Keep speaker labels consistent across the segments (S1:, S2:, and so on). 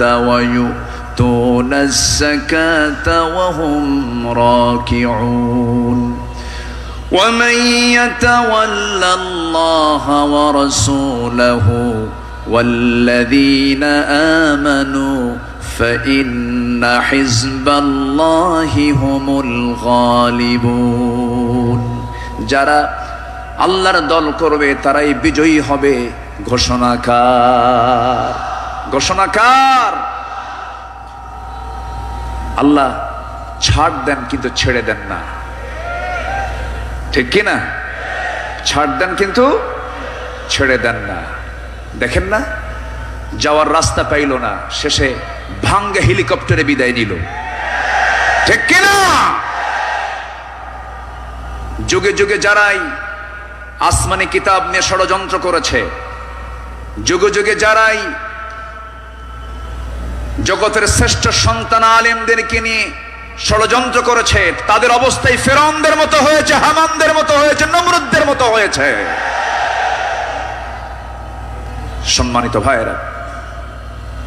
S1: ويؤتون الزكاة وهم راكعون ومن يتول الله ورسوله والذين آمنوا فإن حزب الله هم الغالبون যারা আল্লাহর দল করবে তারাই বিজয়ী হবে ঘোষণাকার আল্লাহ ছাড় দেন কিন্তু ছেড়ে দেন না, ঠিক কিনা? ছাড় দেন কিন্তু ছেড়ে দেন না। দেখেন না, যাওয়ার রাস্তা পাইল না, শেষে ভাঙ্গে হেলিকপ্টারে বিদায় নিল, ঠিক কিনা? যুগে যুগে যারাই আসমানি কিতাব নিয়ে ষড়যন্ত্র করেছে, যুগে যুগে যারাই জগতের শ্রেষ্ঠ সন্তান আলেমদেরকে নিয়ে ষড়যন্ত্র করেছে, তাদের অবস্থায় ফেরাউনদের মতো হয়েছে, হামানদের মতো হয়েছে, নমরুদদের মতো হয়েছে। সম্মানিত ভাইয়েরা,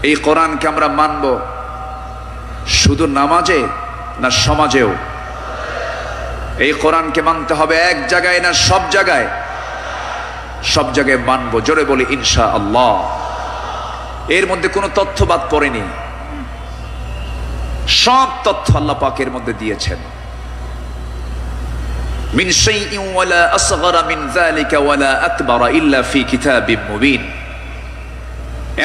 S1: এই কোরআনকে আমরা মানব শুধু নামাজে না সমাজেও? এই কোরআনকে মানতে হবে এক জায়গায় না সব জায়গায়? সব জায়গায় মানব, জোরে বলি ইনশাআল্লাহ। এর মধ্যে কোনো তথ্য বাদ পড়েনি, সব তথ্য আল্লাহ পাকের মধ্যে দিয়েছেন। মিন শাইইন ওয়ালা আসগরা মিন যালিকা ওয়ালা আকবারা ইল্লা ফি কিতাবিম মুবিন।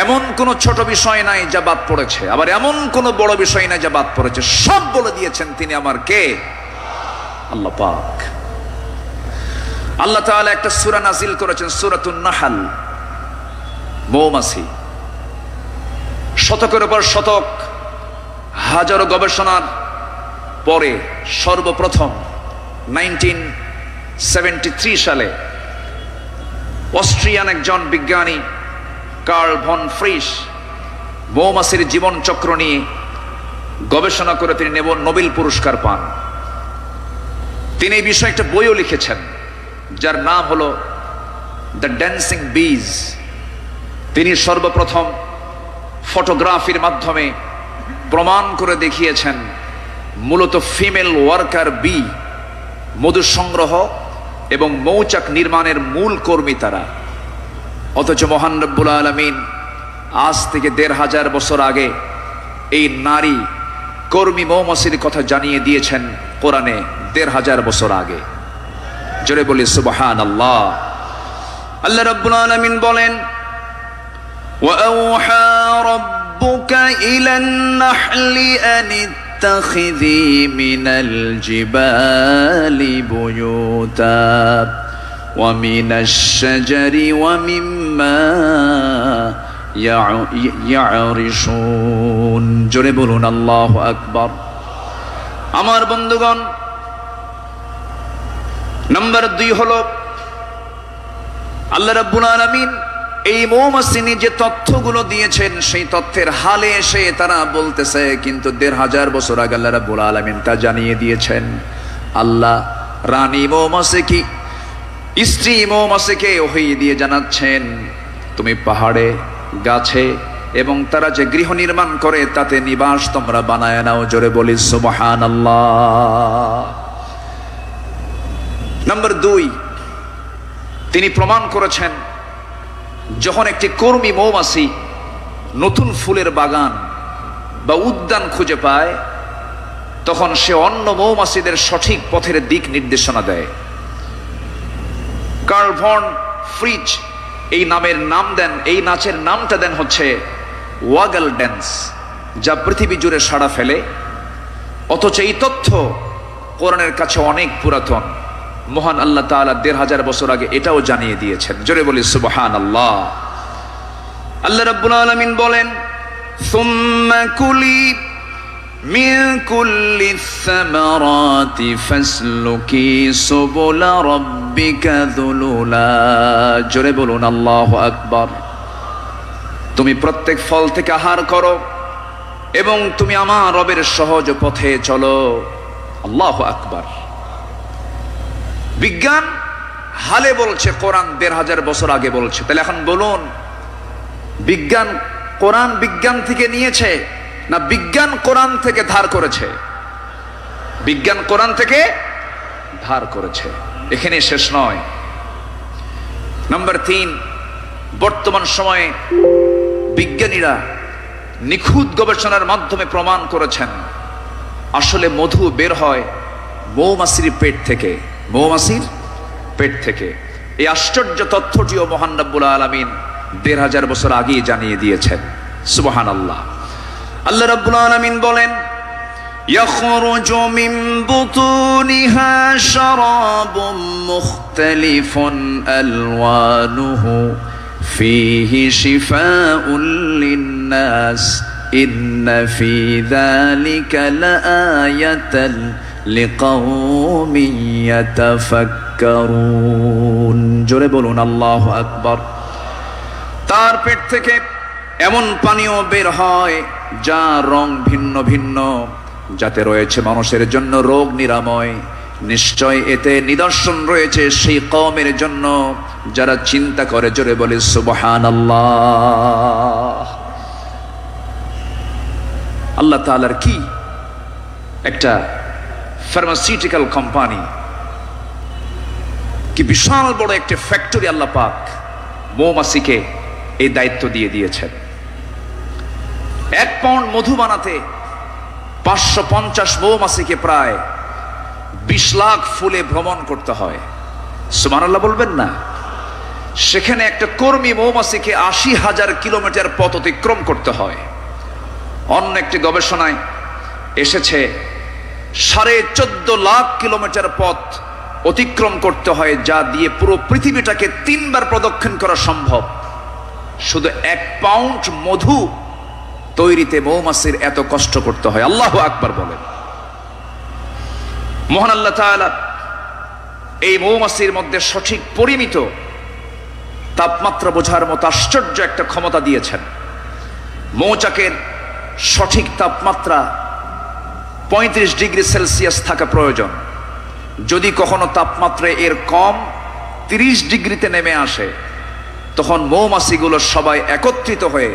S1: এমন কোন ছোট বিষয় নাই যা বাদ পড়েছে, আবার এমন কোন বড় বিষয় নাই যা বাদ পড়েছে, সব বলে দিয়েছেন তিনি আমার কে? আল্লাহ পাক। আল্লাহ তাআলা একটা সূরা নাযিল করেছেন, সূরাতুন নাহল, মৌমাছি। শতকের উপর শতক, হাজারো গবেষণার পরে সর্বপ্রথম 1973 সালে অস্ট্রিয়ান একজন বিজ্ঞানী কার্ল ভন ফ্রিশ মৌমাছির জীবন চক্র নিয়ে গবেষণা করে তিনি নোবেল পুরস্কার পান। তিনি এই বিষয়ে একটা বইও লিখেছেন যার নাম হলো দ্য ড্যান্সিং বিজ। তিনি সর্বপ্রথম ফটোগ্রাফির মাধ্যমে প্রমাণ করে দেখিয়েছেন মূলত ফিমেল ওয়ার্কার বি, মধু সংগ্রহ এবং মৌচাক নির্মাণের মূল কর্মী তারা। অথচ মহান রব্বুল আলামিন আজ থেকে ১৫০০ বছর আগে এই নারী কর্মী মৌমাছির কথা জানিয়ে দিয়েছেন কোরআনে ১৫০০ বছর আগে। জোরে বলি সুবহানাল্লাহ। আল্লাহ রব্বুল আলামিন বলেন, ওয়াআউহা রাব্বুকা ইলান নাহলি আন ইত্তাখিযী মিনাল জিবালি বুয়ুতা ওয়া মিনাশ শাজারি ওয়া মিম্মা ইয়ারিশুন। জোরে বলুন আল্লাহু আকবার। আমার বন্ধুগণ, নাম্বার ২ হলো আল্লাহ রাব্বুল আলামিন এই মৌমাছি যে তথ্যগুলো দিয়েছেন সেই তথ্যের হালে এসে তারা বলতেছে, কিন্তু ১৫০০ বছর আগে আল্লাহ রাব্বুল আলামিন তা জানিয়ে দিয়েছেন। আল্লাহ রানী মৌমাছিকে, স্ত্রী মৌমাছিকে ওহী দিয়ে জানাচ্ছেন, তুমি পাহাড়ে, গাছে এবং তারা যে গৃহ নির্মাণ করে তাতে নিবাস তোমরা বানায় নাও। জোরে বলি সুবহানাল্লাহ। নাম্বার ২, তিনি প্রমাণ করেছেন যখন একটি কর্মী মৌমাছি নতুন ফুলের বাগান বা উদ্যান খুঁজে পায় তখন সে অন্য মৌমাছিদের সঠিক পথের দিক নির্দেশনা দেয়। কার্ল ভন ফ্রিজ এই নাচের নামটা দেন হচ্ছে ওয়াগল ড্যান্স, যা পৃথিবী জুড়ে সাড়া ফেলে। অথচ এই তথ্য কোরআনের কাছে অনেক পুরাতন। মহান আল্লাহ তাআলা ১৫০০ বছর আগে এটাও জানিয়ে দিয়েছেন। জোরে বলি সুবহানাল্লাহ। আল্লাহ রাব্বুল আলামিন বলেন, সুম্মা কুলি মিন কুল্লি সামারাতি ফাসলুকি সুবুলা রাব্বিকা যুলুলা। জোরে বলুন আল্লাহু আকবার। তুমি প্রত্যেক ফল থেকে আহার করো এবং তুমি আমার রবের সহজ পথে চলো। আল্লাহু আকবার। বিজ্ঞান হালে বলছে, কোরআন ১৫০০ বছর আগে বলছে। তাহলে এখন বলুন, বিজ্ঞান কোরআন বিজ্ঞান থেকে নিয়েছে না বিজ্ঞান কোরআন থেকে ধার করেছে? বিজ্ঞান কোরআন থেকে ধার করেছে। এখানে শেষ নয়। নাম্বার 3, বর্তমান সময়ে বিজ্ঞানীরা নিখুঁত গবেষণার মাধ্যমে প্রমাণ করেছেন আসলে মধু বের হয় মৌমাছির পেট থেকে। মৌমাছির পেট থেকে। এই আশ্চর্য তথ্যটিও মহান রব্বুল আলামিন ১৫০০ বছর আগেই জানিয়ে দিয়েছেন। সুবহানাল্লাহ। আল্লাহ রাব্বুল আলামিন বলেন, ইয়াখরুজু মিন বুতুনিহা শারাবুম মুখতালিফুন আলওয়ানুহু ফীহি শিফাউন লিন-নাস ইন্না ফী যালিকা লাআয়াতান লিকাওমিন ইয়াতাফাক্কারুন। জোরে বলুন আল্লাহু আকবার। তার পেট থেকে এমন পানীয় বের হয় যা রং ভিন্ন ভিন্ন, যাতে রয়েছে মানুষের জন্য রোগ নিরাময়। নিশ্চয় এতে নিদর্শন রয়েছে সেই কওমের জন্য যারা চিন্তা করে। জোরে বলে সুবহানাল্লাহ। আল্লাহ তাআলার কি একটা ফার্মাসিউটিক্যাল কোম্পানি, কি বিশাল বড় একটা ফ্যাক্টরি আল্লাহ পাক মৌমাছিকে এই দায়িত্ব দিয়ে দিয়েছেন। 1 পাউন্ড মধু বানাতে 550 মৌমাছিকে প্রায় 20 লাখ ফুলে ভ্রমণ করতে হয়। সুবহানাল্লাহ বলবেন না? সেখানে একটা কর্মী মৌমাছিকে 80,000 কিলোমিটার পথ অতিক্রম করতে হয়। অন্য একটি গবেষণায় এসেছে 14.5 লাখ কিলোমিটার পথ অতিক্রম করতে হয়, যা দিয়ে পুরো পৃথিবীটাকে 3 বার প্রদক্ষিণ করা সম্ভব। শুধু 1 পাউন্ড মধু তৈরিতে মৌমাছির এত কষ্ট করতে হয়। আল্লাহু আকবার বলেন। মহান আল্লাহ তাআলা এই মৌমাছির মধ্যে সঠিক পরিমিত তাপমাত্রা বোঝার মতো আশ্চর্য একটা ক্ষমতা দিয়েছেন। মৌচাকের সঠিক তাপমাত্রা 35 ডিগ্রি সেলসিয়াস থাকা প্রয়োজন। যদি কখনো তাপমাত্রা এর কম 30 ডিগ্রিতে নেমে আসে, তখন মৌমাছিগুলো সবাই একত্রিত হয়ে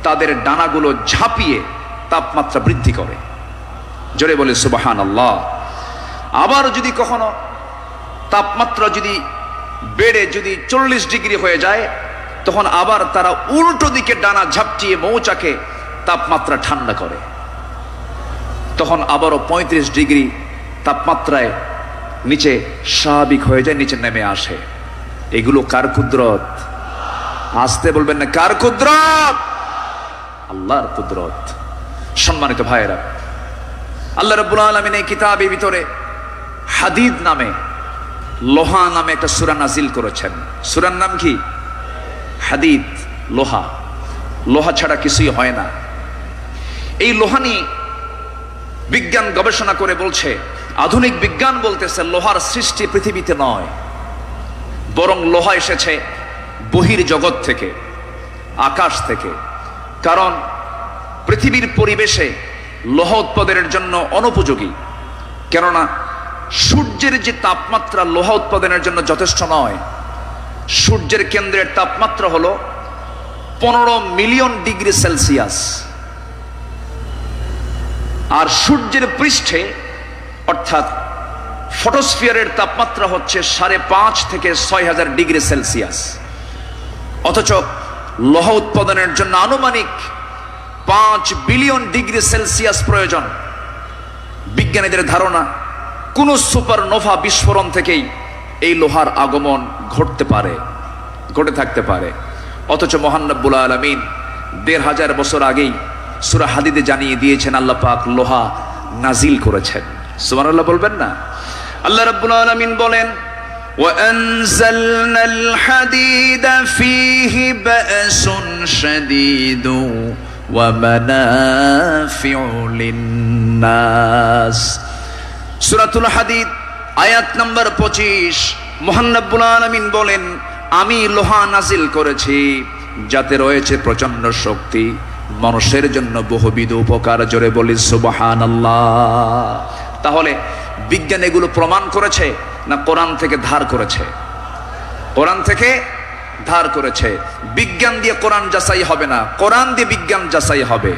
S1: তাদের ডানাগুলো ঝাঁপিয়ে তাপমাত্রা বৃদ্ধি করে। জোরে বলে সুবহানাল্লাহ। আবার যদি কখনো তাপমাত্রা যদি বেড়ে যদি 40 ডিগ্রি হয়ে যায়, তখন আবার তারা উল্টো দিকে ডানা ঝাপটিয়ে মৌচাকে তাপমাত্রা ঠান্ডা করে। তখন আবারও 35 ডিগ্রি তাপমাত্রায় নিচে স্বাভাবিক হয়ে যায়, নিচে নেমে আসে। এগুলো কার কুদরত? আসতে বলবেন না, কার কুদরত? আল্লাহর কুদরত। সম্মানিত ভাইয়েরা, আল্লাহ রাব্বুল আলামিন এই কিতাবের ভিতরে হাদিদ নামে, লোহা নামে একটা সূরা নাজিল করেছেন। সূরার নাম কি? হাদিদ, লোহা। লোহা ছাড়া কিছুই হয় না। এই লোহা নিয়ে বিজ্ঞান গবেষণা করে বলছে, আধুনিক বিজ্ঞান বলতেছে লোহার সৃষ্টি পৃথিবীতে নয়, বরং লোহা এসেছে বহির জগৎ থেকে, আকাশ থেকে। কারণ পৃথিবীর পরিবেশে লোহা উৎপাদনের জন্য অনুপযোগী। কেননা সূর্যের যে তাপমাত্রা লোহা উৎপাদনের জন্য যথেষ্ট নয়। সূর্যের কেন্দ্রের তাপমাত্রা হলো 15 মিলিয়ন ডিগ্রি সেলসিয়াস, আর সূর্যের পৃষ্ঠে অর্থাৎ ফটোস্ফিয়ারের তাপমাত্রা হচ্ছে 5.5 থেকে 6,000 ডিগ্রি সেলসিয়াস। অথচ লোহা উৎপাদনের জন্য আনুমানিক 5 বিলিয়ন ডিগ্রি সেলসিয়াস প্রয়োজন। বিজ্ঞানীদের ধারণা কোন সুপারনোভা বিস্ফোরণ থেকেই এই লোহার আগমন ঘটে থাকতে পারে। অথচ মহান রব্বুল আলামিন ১৫০০ বছর আগেই সূরা হাদিদে জানিয়ে দিয়েছেন আল্লাহ পাক লোহা নাজিল করেছেন। সুবহানাল্লাহ বলবেন না? আল্লাহ রাব্বুল আলামিন বলেন, وَأَنزَلْنَا الْحَدِيدَ فِيهِ بَأْسٌ شَدِيدٌ وَمَنَافِعُ لِلنَّاسِ। সূরাতুল হাদিদ আয়াত নম্বর 25। মহান রব্বুল আলামিন বলেন, আমি লোহা নাজিল করেছি যাতে রয়েছে প্রচন্ড শক্তি, মানুষের জন্য বহুবিধ উপকার। জোরে বলি সুবহানাল্লাহ। তাহলে বিজ্ঞান এগুলো প্রমাণ করেছে না কোরআন থেকে ধার করেছে? কোরআন থেকে ধার করেছে। বিজ্ঞান দিয়ে কোরআন যাচাই হবে না, কোরআন দিয়ে বিজ্ঞান যাচাই হবে।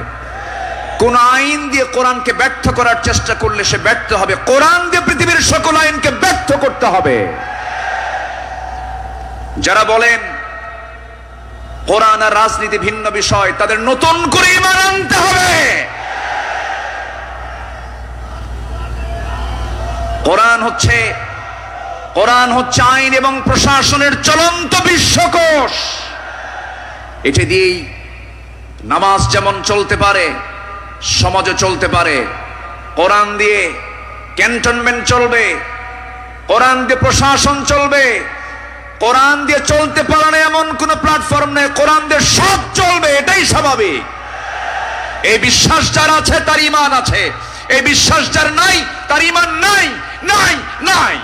S1: কোন আইন দিয়ে কোরআনকে ব্যর্থ করার চেষ্টা করলে সে ব্যর্থ হবে, কোরআন দিয়ে পৃথিবীর সকল আইনকে ব্যর্থ করতে হবে। যারা বলেন কোরআন আর রাজনীতি ভিন্ন বিষয়, তাদের নতুন করে ঈমান আনতে হবে। কোরআন হচ্ছে আইন এবং প্রশাসনের চলন্ত বিশ্বকোষ। এটা দিয়েই নামাজ যেমন চলতে পারে, সমাজে চলতে পারে। কোরআন দিয়ে ক্যান্টনমেন্ট চলবে, কোরআন দিয়ে প্রশাসন চলবে। কোরআন দিয়ে চলতে পারে না এমন কোন প্ল্যাটফর্ম নেই, কোরআন দিয়ে সব চলবে, এটাই স্বাভাবিক। এই বিশ্বাস যার আছে তার ঈমান আছে, এই বিশ্বাস যার নাই তার ঈমান নাই, নাই, নাই।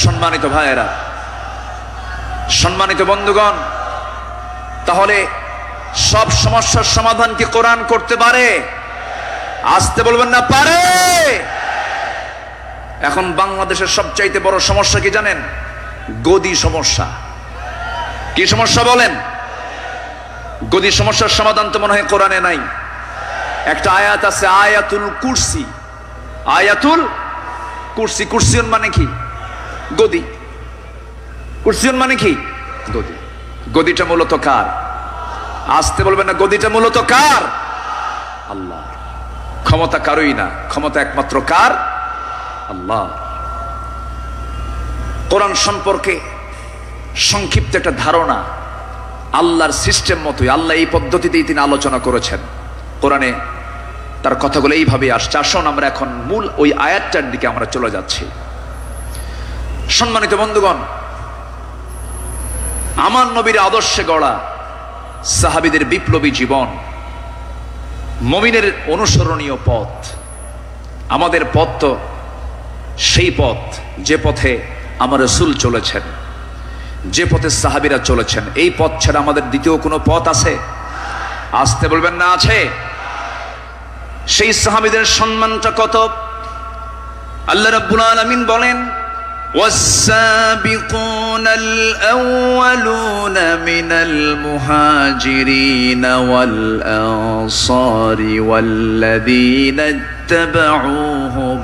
S1: সম্মানিত ভাইয়েরা, সম্মানিত বন্ধুগণ, তাহলে সব সমস্যার সমাধান কি কোরআন করতে পারে? আসতে বলবেন না, পারে। এখন বাংলাদেশের সবচাইতে বড় সমস্যা কি জানেন? গদি সমস্যা। কি সমস্যা বলেন? গদি সমস্যার সমাধান তো মনে হয় কোরআনে নাই। একটা আয়াত আছে, আয়াতুল কুরসি। আয়াতুল কুরসি। কুরসিয়ন মানে কি? গদি। কুরসিয়ন মানে কি? গদি। গদিটা মূলত কার? আসতে বলবেন না, গদিটা মূলত কার? আল্লাহ। ক্ষমতা কারোই না, ক্ষমতা একমাত্র কার? আল্লাহ। কোরআন সম্পর্কে সংক্ষিপ্ত একটা ধারণা, আল্লাহর সিস্টেম মতোই, আল্লাহ এই পদ্ধতিতেই তিনি আলোচনা করেছেন। কোরআনে তার কথাগুলো এইভাবে আসছে। আসুন আমরা এখন মূল ওই আয়াতটার দিকে আমরা চলে যাচ্ছি। সম্মানিত বন্ধুগণ, আমার নবীর আদর্শে গড়া সাহাবীদের বিপ্লবী জীবন, মুমিনের অনুসরণীয় পথ। আমাদের পথ তো সেই পথ যে পথে আমার রাসূল চলেছেন, যে পথে সাহাবীরা চলেছেন। এই পথ ছাড়া আমাদের দ্বিতীয় কোনো পথ আছে? আসতে বলবেন না, আছে। সেই সাহাবীদের সম্মানটা কত! আল্লাহ রাব্বুল আলামিন বলেন, والسابقون الأولون من المهاجرين والأنصار والذين اتبعوهم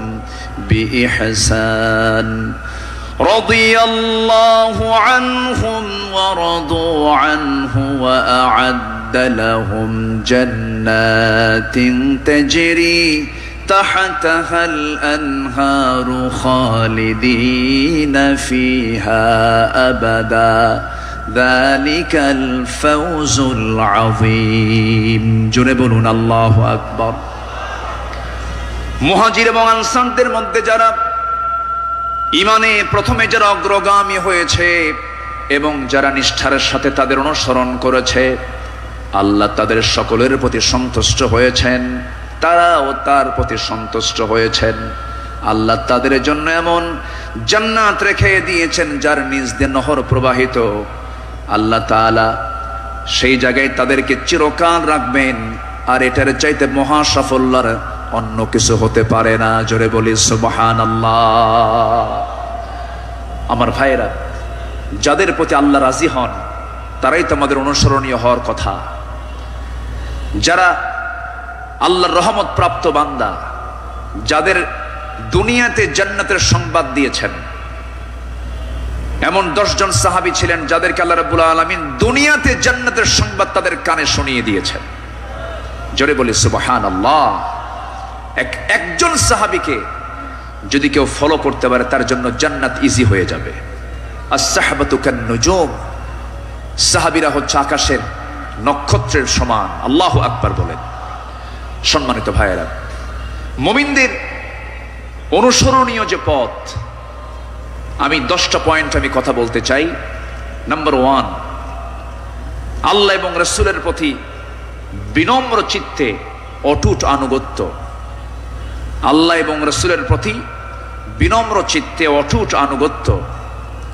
S1: بإحسان رضي الله عنهم ورضوا عنه وأعد لهم جنات تجري تحتها الأنهار خالدين فيها أبدا ذلك الفوز العظيم جربون الله أكبر মুহাজির এবং আনসারদের মধ্যে যারা ঈমানে প্রথমে যারা অগ্রগামী হয়েছে এবং যারা নিষ্ঠার সাথে তাদের অনুসরণ করেছে, আল্লাহ তাদের সকলের প্রতি সন্তুষ্ট হয়েছেন, তারাও তার প্রতি সন্তুষ্ট হয়েছেন। আল্লাহ তাদের জন্য এমন জান্নাত রেখে দিয়েছেন যার নিচ দিয়ে নহর প্রবাহিত। আল্লাহ তাআলা সেই জায়গায় তাদেরকে চিরকাল রাখবেন, আর এটার চাইতে মহা সাফল্যের অন্য কিছু হতে পারে না। জোরে বলি সুবহানাল্লাহ। আমার ভাইয়েরা, যাদের প্রতি আল্লাহ রাজি হন তারাই তো আমাদের অনুসরণীয় হওয়ার কথা। যারা আল্লাহর রহমত প্রাপ্ত বান্দা, যাদের দুনিয়াতে জান্নাতের সংবাদ দিয়েছেন, এমন 10 জন সাহাবী ছিলেন যাদেরকে আল্লাহ রাব্বুল আলামিন দুনিয়াতে জান্নাতের সংবাদ তাদের কানে শুনিয়ে দিয়েছেন। জোরে বলি সুবহানাল্লাহ। একজন সাহাবীকে যদি কেউ ফলো করতে পারে তার জন্য জান্নাত ইজি হয়ে যাবে। আস-সাহাবাতু কান-নুজুম, সাহাবীরা হচ্ছে আকাশের নক্ষত্রের সমান। আল্লাহু আকবার বলেন। সম্মানিত ভাইয়েরা, মুমিনদের অনুসরণীয় যে পথ, আমি 10টা পয়েন্ট আমি কথা বলতে চাই। নাম্বার 1, আল্লাহ এবং রাসূলের প্রতি বিনম্র চিত্তে অটুট আনুগত্য। আল্লাহ এবং রাসূলের প্রতি বিনম্র চিত্তে অটুট আনুগত্য,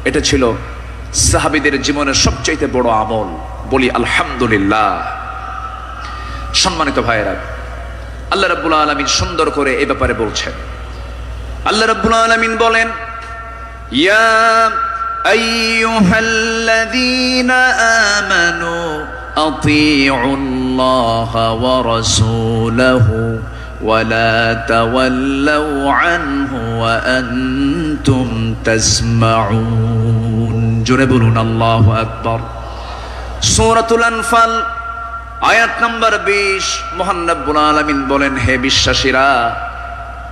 S1: এটা ছিল সাহাবীদের জীবনের সবচেয়ে বড় আমল। বলি আলহামদুলিল্লাহ। সম্মানিত ভাইয়েরা, আল্লাহ রাব্বুল আলামিন সুন্দর করে এই ব্যাপারে বলছেন। আল্লাহ রাব্বুল আলামিন বলেন, ইয়া আইয়ুহাল্লাযীনা আমানু আতিউল্লাহা ওয়া রাসূলাহু ওয়া লা তাওয়াল্লাউ আনহু ওয়া আনতুম তাসমাউন। জোরে বলুন আল্লাহু আকবার। সূরাতুল আনফাল আয়াত নাম্বার 20, মহান রব্বুল আলামিন বলেন, হে বিশ্বাসীরা,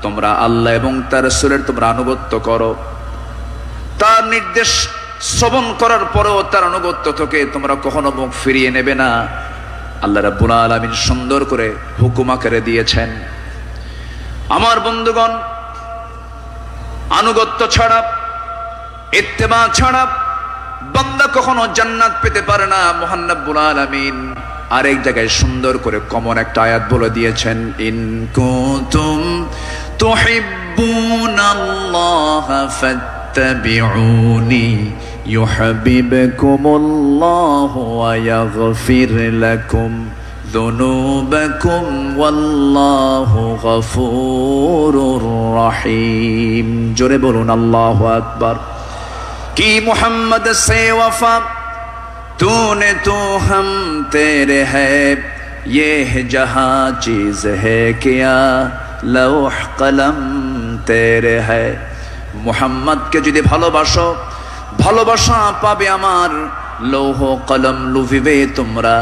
S1: তোমরা আল্লাহ এবং তার রাসূলের তোমরা আনুগত্য করো। তার নির্দেশ শ্রবণ করার পরেও তার আনুগত্য থেকে তোমরা কখনো মুখ ফিরিয়ে নেবে না। আল্লাহ রাব্বুল আলামিন সুন্দর করে হুকুম আকারে দিয়েছেন। আমার বন্ধুগণ, আনুগত্য ছাড়া, ইত্তেবা ছাড়া বান্দা কখনো জান্নাত পেতে পারে না। মহান রব্বুল আলামিন আরেক জায়গায় সুন্দর করে কমন একটা আয়াত বলে দিয়েছেন, ইন কুনতুম তুহিব্বুনাল্লাহা ফাত্তাবিউনি ইউহিব্বুকুমুল্লাহু ওয়া ইয়াগফির লাকুম যুনুবাকুম ওয়াল্লাহু গফুরুর রহিম। জোরে বলুন আল্লাহু আকবার। কি মুহাম্মদ সে ওয়াফা तूने तो हम तेरे है, ये जहां चीज है क्या लौह कलम तेरे है। मुहम्मद के যদি ভালোবাসো, ভালোবাসা পাবে আমার। লৌহ কলম লুভিবে তোমরা,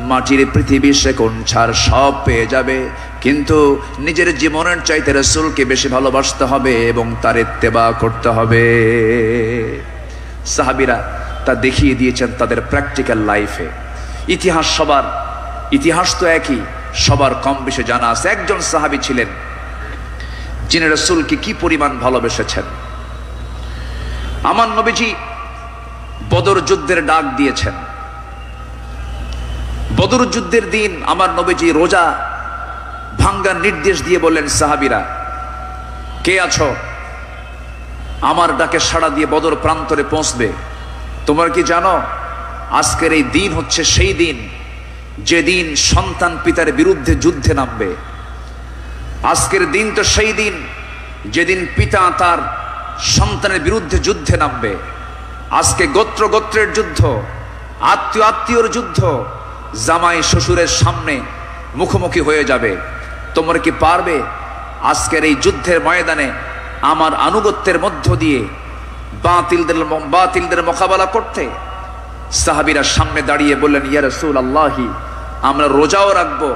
S1: মাটির পৃথিবী সেকোন ছাড় সব পেয়ে যাবে, কিন্তু নিজের জীবনের চাইতে রাসূলকে বেশি ভালোবাসতে হবে এবং তার ইত্তেবা করতে হবে। সাহাবীরা তা দেখিয়ে দিয়েছেন তাদের প্র্যাকটিক্যাল লাইফে। ইতিহাস সবার, ইতিহাস তো একই, সবার কম বেশি জানা আছে। একজন সাহাবী ছিলেন যিনি রাসূলকে কি পরিমাণ ভালোবেসেছেন। আমার নবীজি বদর যুদ্ধের ডাক দিয়েছেন। বদর যুদ্ধের দিন আমার নবীজি রোজা ভাঙ্গার নির্দেশ দিয়ে বললেন, সাহাবীরা কে আছো, আমার ডাকে সাড়া দিয়ে বদর প্রান্তরে পৌঁছবে। তোমরা কি জানো আজকের এই দিন হচ্ছে সেই দিন যেদিন সন্তান পিতার বিরুদ্ধে যুদ্ধে নামবে। আজকের দিন তো সেই দিন যেদিন পিতা তার সন্তানের বিরুদ্ধে যুদ্ধে নামবে। আজকে গোত্র গোত্রের যুদ্ধ, আত্মীয় আত্মীয়র যুদ্ধ, জামাই শ্বশুরের সামনে মুখোমুখি হয়ে যাবে। তোমরা কি পারবে আজকের এই যুদ্ধের ময়দানে আমার আনুগত্যের মধ্য দিয়ে বাতিলদের মোকাবেলা করতে? সাহাবীরা সামনে দাঁড়িয়ে বললেন, ইয়া রাসূলুল্লাহি, আমরা রোজাও রাখবো,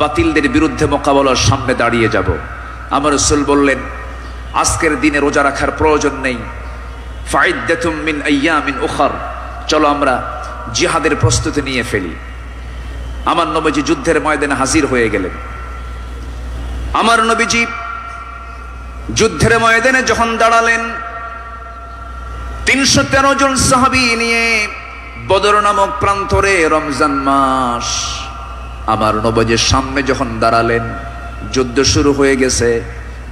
S1: বাতিলদের বিরুদ্ধে মোকাবেলার সামনে দাঁড়িয়ে যাব। আমার রাসূল বললেন, আজকের দিনে রোজা রাখার প্রয়োজন নেই। ফাইদ্দাতুম মিন আইয়ামিন উখার, চলো আমরা জিহাদের প্রস্তুতি নিয়ে ফেলি। আমার নবীজি যুদ্ধের ময়দানে হাজির হয়ে গেলেন। আমার নবীজি যুদ্ধের ময়দানে যখন দাঁড়ালেন, 313 জন সাহাবী নিয়ে বদর নামক প্রান্তরে, রমজান মাস, আমার নবীজির সামনে যখন দাঁড়ালেন, যুদ্ধ শুরু হয়ে গেছে।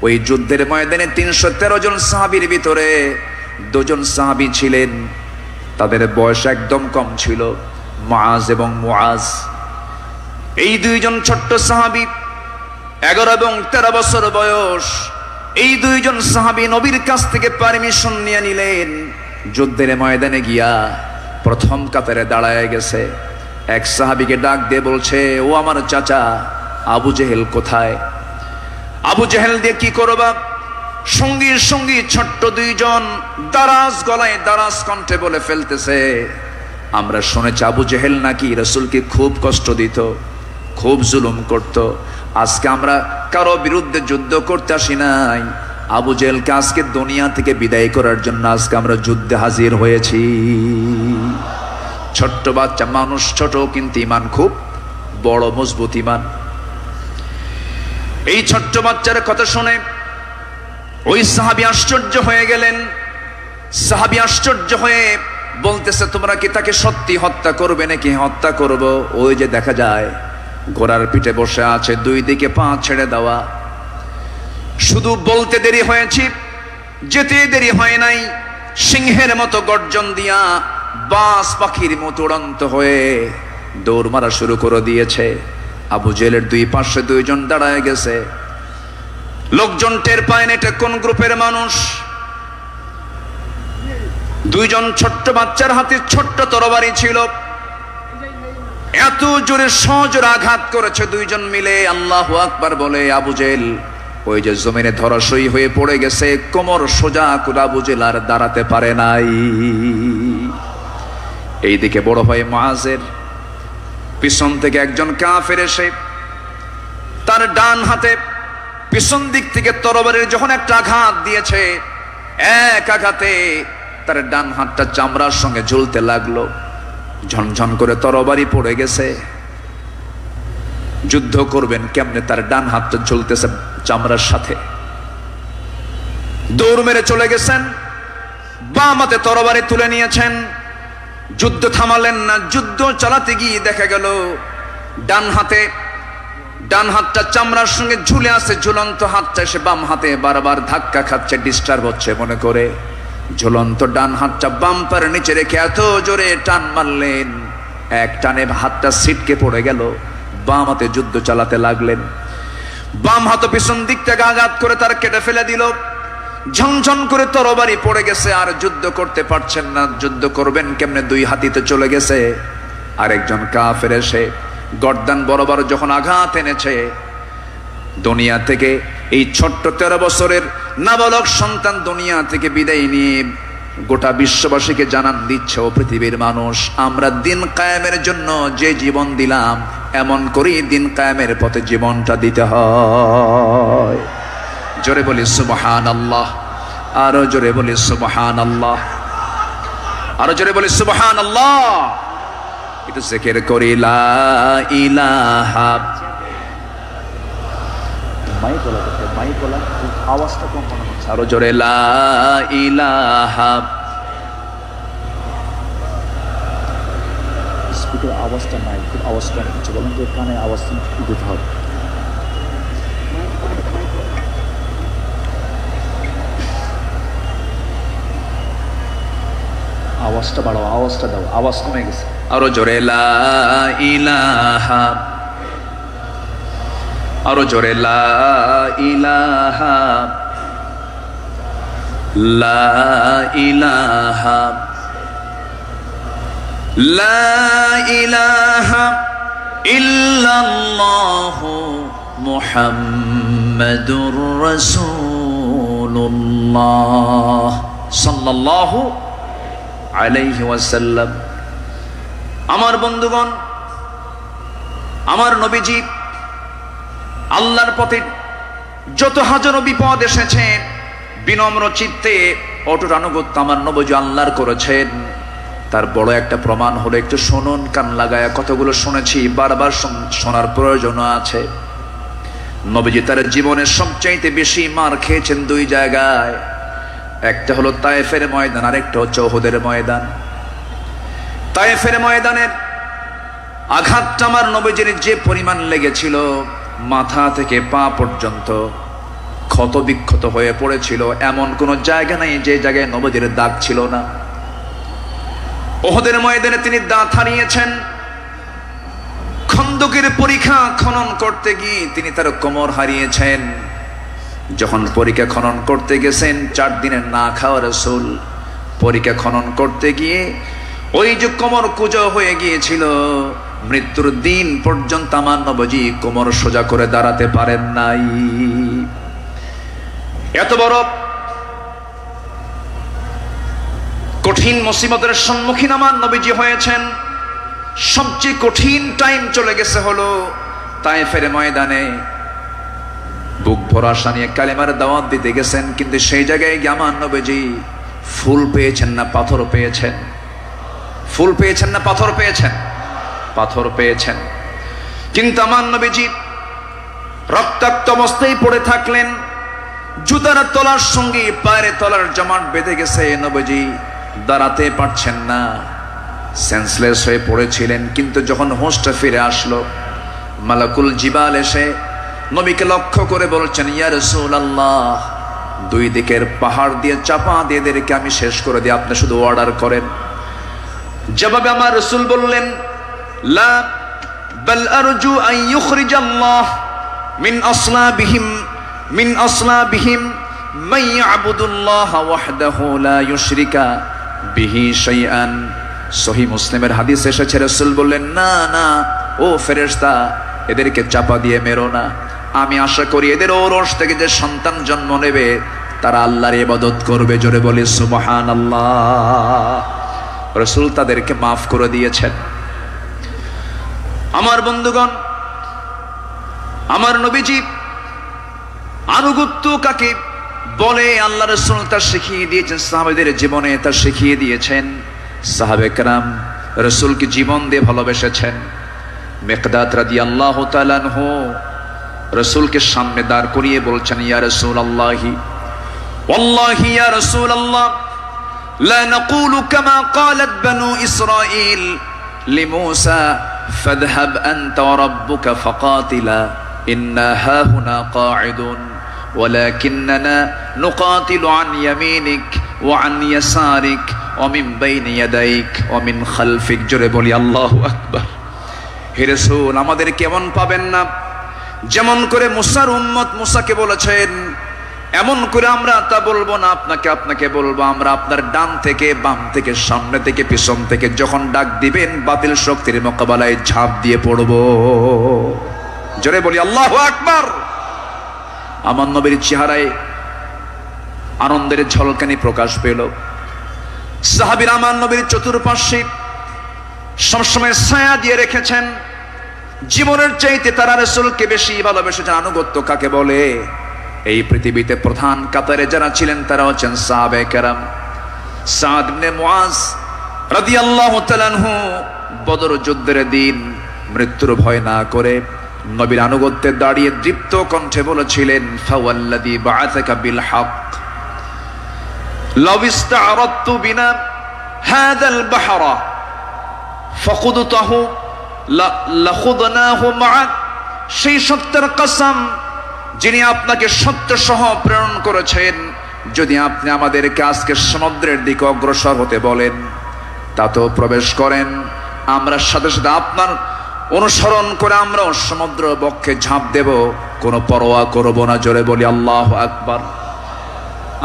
S1: ওই যুদ্ধের ময়দানে 313 জন সাহাবীর ভিতরে 2 জন সাহাবী ছিলেন, তাদের বয়স একদম কম ছিল, মুআজ এবং মুআজ। এই 2 জন ছোট্ট সাহাবী, 11 এবং 13 বছর বয়স। এই 2 জন সাহাবী নবীর কাছ থেকে পারমিশন নিয়ে নিলেন, যুদ্ধের ময়দানে গিয়া প্রথম কাতারে দাঁড়ায় গেছে। এক সাহাবীকে ডাক দিয়ে বলছে, ও আমার চাচা আবু জেহেল কোথায়? আবু জেহেল দিয়ে কি করবা? সঙ্গী সঙ্গী ছোট্ট 2 জন দারাজ গলায় দারাজ কণ্ঠে বলে ফেলতেছে, আমরা শুনেছি আবু জেহেল নাকি রাসূলকে খুব কষ্ট দিত, খুব জুলুম করত। আজকে আমরা কারো বিরুদ্ধে যুদ্ধ করতে আসি নাই, আবু জেহেলকে আজকে দুনিয়া থেকে বিদায় করার জন্য আজকে আমরা যুদ্ধে হাজির হয়েছি। ছোট্ট বাচ্চা মানুষ, ছোট কিন্তু ইমান খুব বড়, মজবুত ইমান। এই ছোট্ট বাচ্চার কথা শুনে ওই সাহাবী আশ্চর্য হয়ে গেলেন। সাহাবী আশ্চর্য হয়ে বলতেছে, তোমরা কি তাকে সত্যি হত্যা করবে নাকি? হত্যা করব। ওই যে দেখা যায় ঘোড়ার পিঠে বসে আছে, 2 দিকে পা ছেড়ে দেওয়া। শুধু বলতে দেরি হয়েছে, যেতে দেরি হয় নাই। সিংহের মতো গর্জন দিয়া বাস পাখির মতো উড়ন্ত হয়ে দৌড় মারা শুরু করে দিয়েছে। আবু জেহেলের দুই পাশে দুইজন দাঁড়ায় গেছে। লোকজন টের পায় না এটা কোন গ্রুপের মানুষ। দুইজন ছোট্ট বাচ্চার হাতে ছোট্ট তরবারি ছিল, এত জোরে সজোরে আঘাত করেছে দুইজন মিলে। আল্লাহু আকবার বলে আবু জেহেল ওই যে জমিনে ধরাশয়ী হয়ে পড়ে গেছে, কোমর সোজা করে আবু জেহেল আর দাঁড়াতে পারে নাই। এইদিকে বড় ভাই মুআজের পিছন থেকে একজন কাফের এসে তার ডান হাতে পিছন দিক থেকে তরবারির যখন একটা আঘাত দিয়েছে, এক আঘাতে তার ডান হাতটা চামড়ার সঙ্গে ঝুলতে লাগলো। ঝনঝন করে তরবারি পড়ে গেছে। যুদ্ধ করবেন কেমনে, তার ডান হাতটা ঝুলতেছে চামড়ার সাথে। দৌড় মেরে চলে গেছেন, বাম হাতে তরবারি তুলে নিয়েছেন। যুদ্ধ থামালেন না, যুদ্ধ চালাতে গিয়ে দেখা গেল ডান হাতটা চামড়ার সঙ্গে ঝুলে আছে, ঝুলন্ত হাতটা এসে বাম হাতে বারবার ধাক্কা খাচ্ছে, ডিস্টার্ব হচ্ছে মনে করে ঝুলন্ত ডান হাতটা বাম্পার নিচে রেখে এত জোরে টান মারলেন, এক টানে হাতটা ছিটকে পড়ে গেল। বাম হাতে যুদ্ধ চালাতে লাগলেন। বাম হাত পিছন দিক থেকে আঘাত করে তার কেটে ফেলে দিল। ঝনঝন করে তরবারি পড়ে গেছে, আর যুদ্ধ করতে পারছেন না। যুদ্ধ করবেন কেমনে, দুই হাতিতে চলে গেছে। আরেকজন কাফের এসে গর্দান বরাবর যখন আঘাত এনেছে, দুনিয়া থেকে এই ছোট্ট 13 বছরের নাবালক সন্তান দুনিয়া থেকে বিদায় নিয়ে গোটা বিশ্ববাসীকে জানান দিচ্ছে, ও পৃথিবীর মানুষ, আমরা দিন কায়েমের জন্য যে জীবন দিলাম, এমন করেই দিন কায়েমের পথে জীবনটা দিতে হয়। জোরে বলি সুবহানাল্লাহ, আরো জোরে বলি সুবহানাল্লাহ, আরো জোরে বলি সুবহানাল্লাহ। একটু জিকির করি লা ইলাহা। মাইক আওয়াজটা কম মনে হচ্ছে, আরো জোরে লা ইলাহা। স্পিকার আওয়াজটা নাই, খুব আওয়াজ কম হচ্ছে, বলেন যে কানে আওয়াজ দিতে হবে। আওয়াজটা বাড়াও, আওয়াজটা দাও, আওয়াজ কমে গেছে। আরো জোরে লা ইলাহা, আরো জোরে লা ইলাহা, লা ইলাহা, লা ইলাহা ইল্লাল্লাহু মুহাম্মাদুর রাসূলুল্লাহ সাল্লাল্লাহু আলাইহি ওয়াসাল্লাম। আমার বন্ধুগণ, আমার নবীজি আল্লাহর পথে যত হাজারো বিপদ এসেছে, বিনম্র চিত্তে অটুট আনুগত্য আমার নবীজি আল্লাহর করেছেন। তার বড় একটা প্রমাণ হলো, একটু শুনুন, কান লাগায়া কতগুলো শুনেছি, বারবার শোনার প্রয়োজন আছে। নবীজি তার জীবনের সবচাইতে বেশি মার খেয়েছেন দুই জায়গায়, একটা হলো তায়েফের ময়দান, আর একটা হচ্ছে উহুদের ময়দান। তায়েফের ময়দানের আঘাতটা আমার নবীজির যে পরিমাণ লেগেছিল, মাথা থেকে পা পর্যন্ত ক্ষত বিক্ষত হয়ে পড়েছিল, এমন কোন জায়গা নাই যে জায়গায় নবীজির দাগ ছিল না। উহুদের ময়দানে তিনি দাঁত হারিয়েছেন। খন্দকের পরীক্ষা খনন করতে গিয়ে তিনি তার কোমর হারিয়েছেন। যখন পরীক্ষা খনন করতে গেছেন, 4 দিনের না খাওয়া রাসূল পরীক্ষা খনন করতে গিয়ে ওই যে কোমর কুঁজো হয়ে গিয়েছিল, মৃত্যুর দিন পর্যন্ত আমার নবীজি কোমর সোজা করে দাঁড়াতে পারেন নাই। এত বড় কঠিন মুসিবতের সম্মুখীন আমার নবীজি হয়েছেন। সবচেয়ে কঠিন টাইম চলে গেছে হলো তায়েফের ময়দানে। বুক ভরা আশা নিয়ে কালেমার দাওয়াত দিতে গেছেন, কিন্তু সেই জায়গায় গিয়ে আমার নবীজি ফুল পেয়েছেন না পাথর পেয়েছেন? ফুল পেয়েছেন না পাথর পেয়েছেন? পাথর পেয়েছেন। কিন্তু আমার নবীজি রক্তাক্ত অবস্থায় পড়ে থাকলেন। জুতার তলার সঙ্গে পায়ের তলার জমাট বেঁধে গেছে, নবীজি দাঁড়াতে পারছেন না, সেন্সলেস হয়ে পড়েছিলেন। কিন্তু যখন হোঁশটা ফিরে আসলো, মালাকুল জিবাল এসে নবীকে লক্ষ্য করে বলছেন, ইয়া রাসূলুল্লাহ, 2 দিকের পাহাড় দিয়ে চাপা দিয়ে এদেরকে আমি শেষ করে দিই, আপনি শুধু অর্ডার করেন। জবাবে আমার রাসূল বললেন, লা বাল আরজু আন ইউখরিজাল্লাহ মিন আসলাবিহিম মান ইয়াবুদুল্লাহ ওয়াহদাহু লা ইউশরিকা বিহি শাইআন। সহিহ মুসলিমের হাদিস এসেছে, রাসূল বললেন, না না ও ফেরেশতা, এদেরকে চাপা দিয়ে মেরো না। আমি আশা করি এদের ওরস থেকে যে সন্তান জন্ম নেবে তারা আল্লাহর ইবাদত করবে। জোরে বলি সুবহানাল্লাহ। রাসূল তাদেরকে মাফ করে দিয়েছেন। আমার বন্ধুগণ, আমার নবীজি আনুগত্য কাকে বলে আল্লাহ রাসূল তা শিখিয়ে দিয়েছেন, সাহাবাদের জীবনে তা শিখিয়ে দিয়েছেন। সাহাবে কেরাম রাসূলকে জীবন দিয়ে ভালোবেসেছেন। মিকদাদ রাদিয়াল্লাহু তাআলা আনহু রাসূলকে সামনে দাঁড় করিয়ে বলছেন, ইয়া রাসূলুল্লাহি ওয়াল্লাহি ইয়া রাসূলুল্লাহ লা নাকুলু কামা ক্বালাত বানু ইসরাঈল লিমূসা ফাযহাব আনতা ওয়া রাব্বুকা ফাকাতিলা ইন্না হাহুনা কাঈদুন ওয়ালাকিন্নানা নুকাতিলু আন ইয়ামিনিক ওয়া আন ইয়াসারিক ওয়া মিন বাইনি ইয়াদাইক ওয়া মিন খালফিক। জোরে বলি আল্লাহু আকবার। হে রাসূল, আমাদের কেমন পাবেন না, যেমন করে মুসার উম্মত মুসাকে বলেছেন এমন করে আমরা তা বলবো না। আপনাকে বলবো, আমরা আপনার ডান থেকে বাম থেকে সামনে থেকে পিছন থেকে যখন ডাক দিবেন বাতিল শক্তির মোকাবেলায় ঝাঁপ দিয়ে পড়বো। জোরে বলি আল্লাহু আকবার। আমার নবীর চেহারায় আনন্দের ঝলকানি প্রকাশ পেল। সাহাবীরা আমার নবীর চতুর্পার্শ্বে সবসময় ছায়া দিয়ে রেখেছেন। জীবনের চাইতে তারা রাসূলকে বেশি ভালোবেসেছেন। আনুগত্য কাকে বলে? এই পৃথিবীতে প্রধান কাতারে যারা ছিলেন তারা হচ্ছেন সাহাবে কেরাম। সাদ ইবনে মুআজ রাদিয়াল্লাহু তাআলা আনহু বদর যুদ্ধের দিন মৃত্যুর ভয় না করে নবীর আনুগত্যে দাঁড়িয়ে দীপ্ত কণ্ঠে বলেছিলেন, ফাওয়াল্লাযী বাআসাকা বিল হক লাউ ইসতা'রাদতু বিনা হাযাল বাহরা ফাকুদতাহু লাখুদনাহু মা'আক। সেই সত্যের কসম যিনি আপনাকে সত্য সহ প্রেরণ করেছেন, যদি আপনি আমাদেরকে আজকে সমুদ্রের দিকে অগ্রসর হতে বলেন তাতেও প্রবেশ করেন, আমরা সাথে সাথে আপনার অনুসরণ করে আমরাও সমুদ্র বক্ষে ঝাঁপ দেব, কোনো পরোয়া করব না। জোরে বলি আল্লাহু আকবার।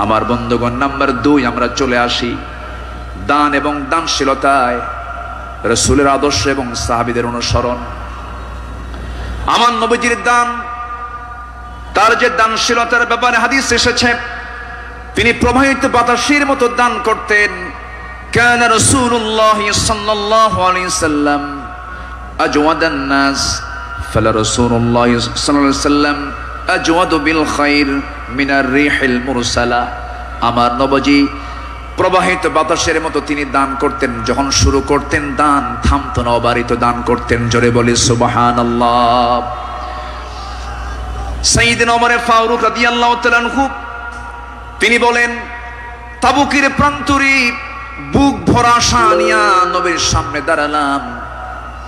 S1: আমার বন্ধুগণ, নাম্বার 2 আমরা চলে আসি দান এবং দানশীলতায় রাসূলের আদর্শ এবং সাহাবীদের অনুসরণ। আমার নবীজির দান, তার যে দানশীলতার ব্যাপারে হাদিস এসেছে, তিনি প্রবাহিত বাতাসের মতো দান করতেন। কানা রাসূলুল্লাহ সাল্লাল্লাহু আলাইহি সাল্লাম আজওয়াদান নাস ফালা রাসূলুল্লাহ সাল্লাল্লাহু আলাইহি সাল্লাম আজওয়াদু বিল খাইর মিনার রিহিল মুরসালা। আমার নবীজি প্রবাহিত বাতাসের মতো তিনি দান করতেন। যখন শুরু করতেন দান থামতো না, অবারিত দান করতেন। জোরে বলি সুবহানাল্লাহ। সাইয়েদনা ওমর ফারুক রাদিয়াল্লাহু তাআলা আনহু তিনি বলেন, তাবুকের প্রান্তরে বুক ভরা আশা নিয়ে নবীর সামনে দাঁড়ালাম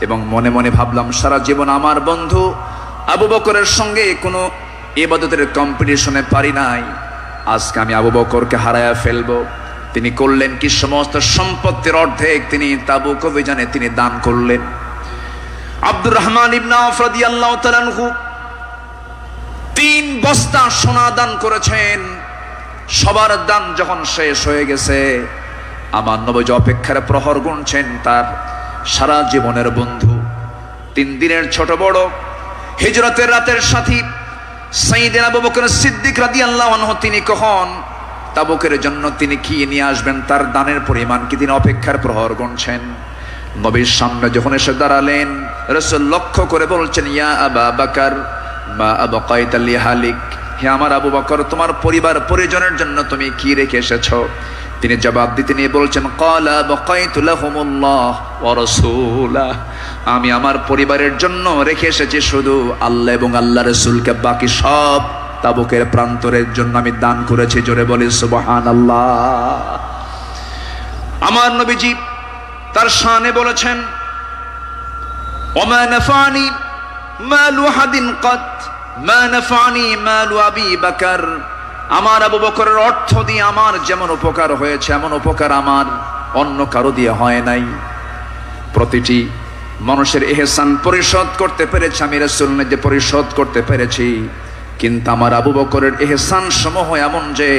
S1: এবং মনে মনে ভাবলাম, সারা জীবন আমার বন্ধু আবু বকরের সঙ্গে কোনো ইবাদতের কম্পিটিশনে পারি নাই, আজকে আমি আবু বকরকে হারায়া ফেলবো। তিনি করলেন কি, সমস্ত সম্পত্তির অর্ধেক তিনি তাবুক অভিযানে তিনি দান করলেন। আব্দুর রহমান ইবনে আওফ রাদিয়াল্লাহু তাআলা আনহু 3 বস্তা সোনা দান করেছেন। সবার দান যখন শেষ হয়ে গেছে, আমার নবী অপেক্ষার প্রহর গুনছেন তার সারা জীবনের বন্ধু, 3 দিনের ছোট বড় হিজরতের রাতের সাথী সাইয়েদনা আবু বকর সিদ্দিক রাদিয়াল্লাহু আনহু তিনি কখন তাবুকের জন্য তিনি কি নিয়ে আসবেন, তার দানের পরিমাণ কি, তিনি অপেক্ষার প্রহর গুনছেন। নবীর সামনে যখন এসে দাঁড়ালেন, রাসূল লক্ষ্য করে বলছেন, ইয়া আবা বকর মা আবকাইতা লিহালিক, হে আমার আবু বকর, তোমার পরিবার পরিজনের জন্য তুমি কি রেখে এসেছো? তিনি জবাব দিতে নিয়ে বলছেন, ক্বালা বাকাইতু লাহুমুল্লাহ ওয়া রাসূলা, আমি আমার পরিবারের জন্য রেখে এসেছি শুধু আল্লাহ এবং আল্লাহ রাসূলকে, বাকি সব তাবুকের প্রান্তরের জন্য আমি দান করেছি। জোরে বলি সুবহানাল্লাহ। আমার নবীজি তার শানে বলেছেন, ওমা নাফানি মালু হাদিন কাত মা নাফানি মালু আবি বকর, আমার আবু বকরের অর্থ দিয়ে আমার যেমন উপকার হয়েছে এমন উপকার আমার অন্য কারো দিয়ে হয় নাই। প্রতিটি মানুষের ইহসান পরিশোধ করতে পেরেছি, আমি রাসূল যে পরিশোধ করতে পেরেছি, কিন্তু আমার আবু বকরের ইহসান সমূহ এমন যে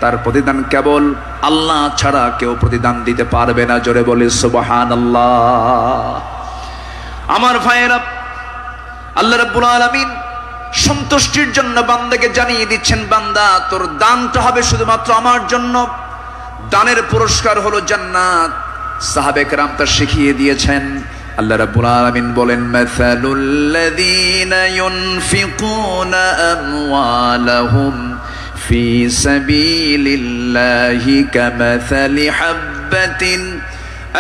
S1: তার প্রতিদান কেবল আল্লাহ ছাড়া কেউ প্রতিদান দিতে পারবে না। জোরে বলি সুবহানাল্লাহ। আমার ভাইয়েরা, আল্লাহ রাব্বুল আলামিন সন্তুষ্টির জন্য বান্দাকে জানিয়ে দিচ্ছেন, বান্দা তোর দানটা হবে শুধুমাত্র আমার জন্য। দানের পুরস্কার হলো জান্নাত। সাহাবে কেরাম তা শিখিয়ে দিয়েছেন। আল্লাহ রাব্বুল আলামিন বলেন, মাসালুল লাযীনা ইউনফিকুনা আমওয়ালাহুম ফি সাবিলিল্লাহি কামাসালি হাববাতিন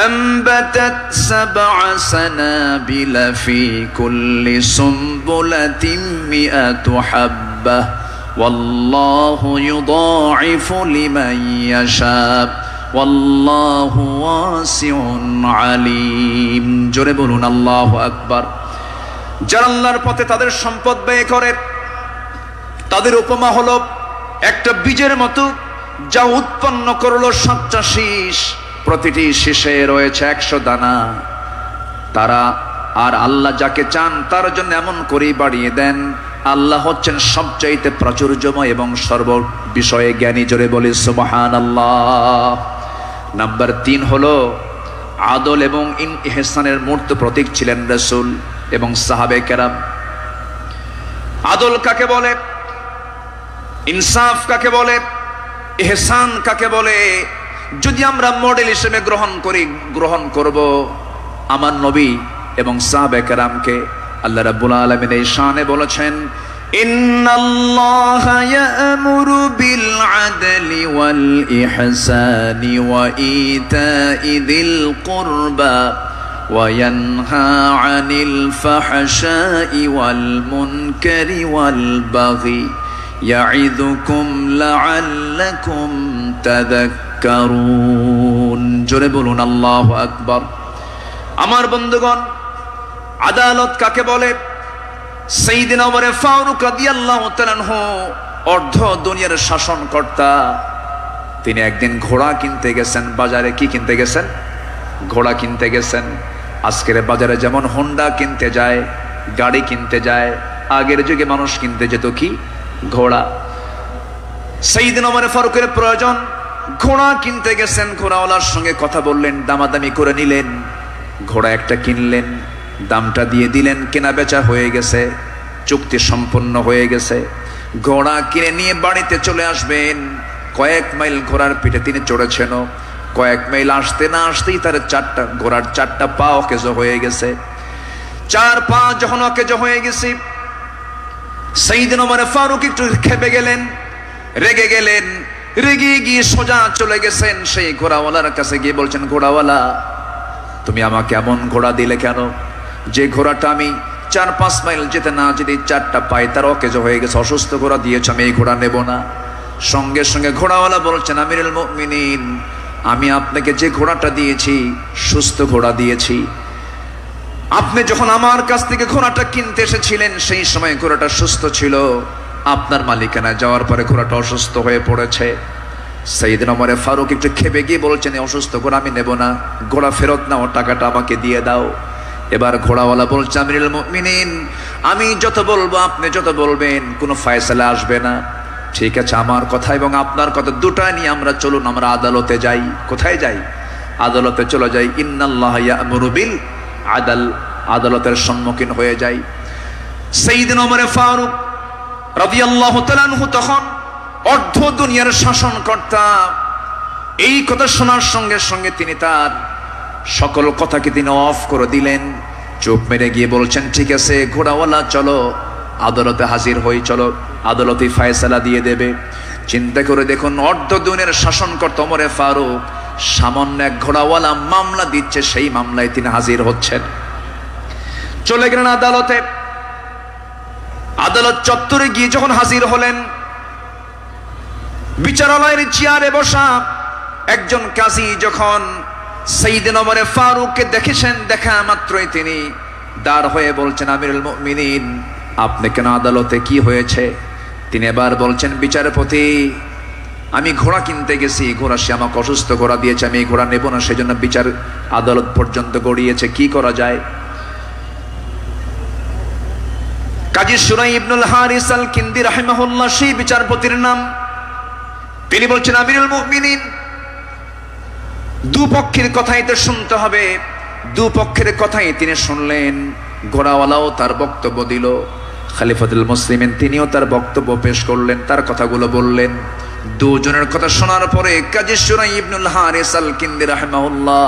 S1: أنبتت 7 سنابل في كل سنبلة 100 حبة والله يضاعف لمن يشاء والله واسع عليم। জোরে বলুন আল্লাহু আকবার। যারা আল্লাহর পথে তাদের সম্পদ ব্যয় করে, তাদের উপমা হলো একটা বীজের মতো, যা উৎপন্ন করলো 7টা শীষ, প্রতিটি শীষে রয়েছে 100 দানা। তারা আর আল্লাহ যাকে চান তার জন্য এমন করেই বাড়িয়ে দেন। আল্লাহ হচ্ছেন সবচাইতে প্রাচুর্যময় এবং সর্ব বিষয়ে জ্ঞানী। জোরে বলি সুবহানাল্লাহ। নাম্বার 3 হলো আদল এবং ইহসানের মূর্ত প্রতীক ছিলেন রাসূল এবং সাহাবে কেরাম। আদল কাকে বলে, ইনসাফ কাকে বলে, ইহসান কাকে বলে, যদি আমরা মডেল হিসেবে গ্রহণ করব আমার নবী এবং সাহাবে কেরামকে। আল্লাহ রাব্বুল আলামিন এই শানে বলেছেন, ইন্নাল্লাহা ইয়া'মুরু বিল আদলি ওয়াল ইহসানি ওয়া ইতা'i যিল কুরবা ওয়া ইয়ানহা আনিল ফাহশাই ওয়াল মুনকারি ওয়াল বাগি ইয়া'iযুকুম লা'আল্লাকুম তাযাক্কারুন। জোরে বলুন আল্লাহু আকবার। আমার বন্ধুগণ, আদালত কাকে বলে? সাইয়েদনা ওমর ফারুক রাদিয়াল্লাহু তাআলা আনহু অর্ধ দুনিয়ার শাসনকর্তা। তিনি একদিন ঘোড়া কিনতে গেছেন বাজারে। কি কিনতে গেছেন? ঘোড়া কিনতে গেছেন। আজকের বাজারে যেমন হোন্ডা কিনতে যায়, গাড়ি কিনতে যায়, আগের যুগে মানুষ কিনতে যেত কি? ঘোড়া। সাইয়েদনা ওমর ফারুকের প্রয়োজন, ঘোড়া কিনতে গেছেন। ঘোড়াওয়ালার সঙ্গে কথা বললেন, দামাদামি করে নিলেন, ঘোড়া একটা কিনলেন, দামটা দিয়ে দিলেন, কেনা বেচা হয়ে গেছে, চুক্তি সম্পন্ন হয়ে গেছে। ঘোড়া কিনে নিয়ে বাড়িতে চলে আসবেন। কয়েক মাইল ঘোড়ার পিঠে তিনি চড়েছেন। কয়েক মাইল আসতে না আসতেই তার ঘোড়ার 4টা পা অকেজো হয়ে গেছে। 4 পা যখন অকেজো হয়ে গেছে, সাইয়েদনা ওমর ফারুক একটু খেপে গেলেন, রেগে গেলেন। রেগে গিয়ে সোজা চলে গেছেন সেই ঘোড়াওয়ালার কাছে, গিয়ে বলছেন, ঘোড়াওয়ালা তুমি আমাকে এমন ঘোড়া দিলে কেন? যে ঘোড়াটা আমি 4-5 মাইল যেতে না যেতে 4টা পায়ে তার অকেজো হয়ে গেছে, অসুস্থ ঘোড়া দিয়েছ, আমি এই ঘোড়া নেব না। সঙ্গে সঙ্গে ঘোড়াওয়ালা বলছেন, আমিরুল মুমিনিন, আমি আপনাকে যে ঘোড়াটা দিয়েছি সুস্থ ঘোড়া দিয়েছি। আপনি যখন আমার কাছ থেকে ঘোড়াটা কিনতে এসেছিলেন সেই সময় ঘোড়াটা সুস্থ ছিল। আপনার মালিকানায় যাওয়ার পরে ঘোড়াটা অসুস্থ হয়ে পড়েছে। সাইয়েদনা ওমর ফারুক একটু খেপে গিয়ে বলছেন, অসুস্থ ঘোড়া আমি নেব না, ঘোড়া ফেরত নাও, টাকাটা আমাকে দিয়ে দাও। এবার ঘোড়াওয়ালা বলছে, আমিরুল মুমিনিন, আমি যত বলবো, আপনি যত বলবেন, কোনো ফয়সালা আসবে না। ঠিক আছে, আমার কথা এবং আপনার কথা দুটা নিয়ে আমরা চলুন, আমরা আদালতে যাই। কোথায় যাই? আদালতে চলে যাই। ইন্নাল্লাহা ইয়া'মুরু বিল আদল, আদালতের সম্মুখীন হয়ে যাই। সাইয়েদনা ওমর ফারুক রাদিয়াল্লাহু তাআলা আনহু তখন অর্ধ দুনিয়ার শাসনকর্তা। এই কথা শোনার সঙ্গে সঙ্গে তিনি তার সকল কথাকে তিনি অফ করে দিলেন, চুপ মেরে গিয়ে বলছেন, ঠিক আছে ঘোড়াওয়ালা, চলো আদালতে হাজির হই, চলো আদালতে ফয়সালা দিয়ে দেবে। চিন্তা করে দেখুন, অর্ধ দুনিয়ার শাসনকর্তা ওমর ফারুক সামান্য এক ঘোড়াওয়ালা মামলা দিচ্ছে, সেই মামলায় তিনি হাজির হচ্ছেন। চলে গেলেন আদালতে। আদালত চত্বরে গিয়ে যখন হাজির হলেন, বিচারালয়ের চেয়ারে বসা একজন কাজী যখন সাইয়েদনা ওমর ফারুককে দেখেছেন, দেখা মাত্রই তিনি দাঁড় হয়ে বলছেন, আমিরুল মুমিনিন, আপনি কেন আদালতে, কি হয়েছে? তিনি এবার বলছেন, বিচারপতি, আমি ঘোড়া কিনতে গেছি, ঘোড়া সে আমাকে অসুস্থ ঘোড়া দিয়েছে, আমি এই ঘোড়া নেব না, সেজন্য বিচার আদালত পর্যন্ত গড়িয়েছে, কি করা যায়? কাজী শুরাই ইবনুল হারিস আল কিন্দি রাহিমাহুল্লাহ সেই বিচারপতির নাম। তিনি বলছেন, আমিরুল মুমিনিন, দুপক্ষের কথাই তো শুনতে হবে। দুপক্ষের কথাই তিনি শুনলেন। ঘোড়াওয়ালাও তার বক্তব্য দিল, খলিফাতুল মুসলিমিন তিনিও তার বক্তব্য পেশ করলেন, তার কথাগুলো বললেন। দুজনের কথা শোনার পরে কাজী শুরাই ইবনুল হারিস আল কিন্দি রাহিমাহুল্লাহ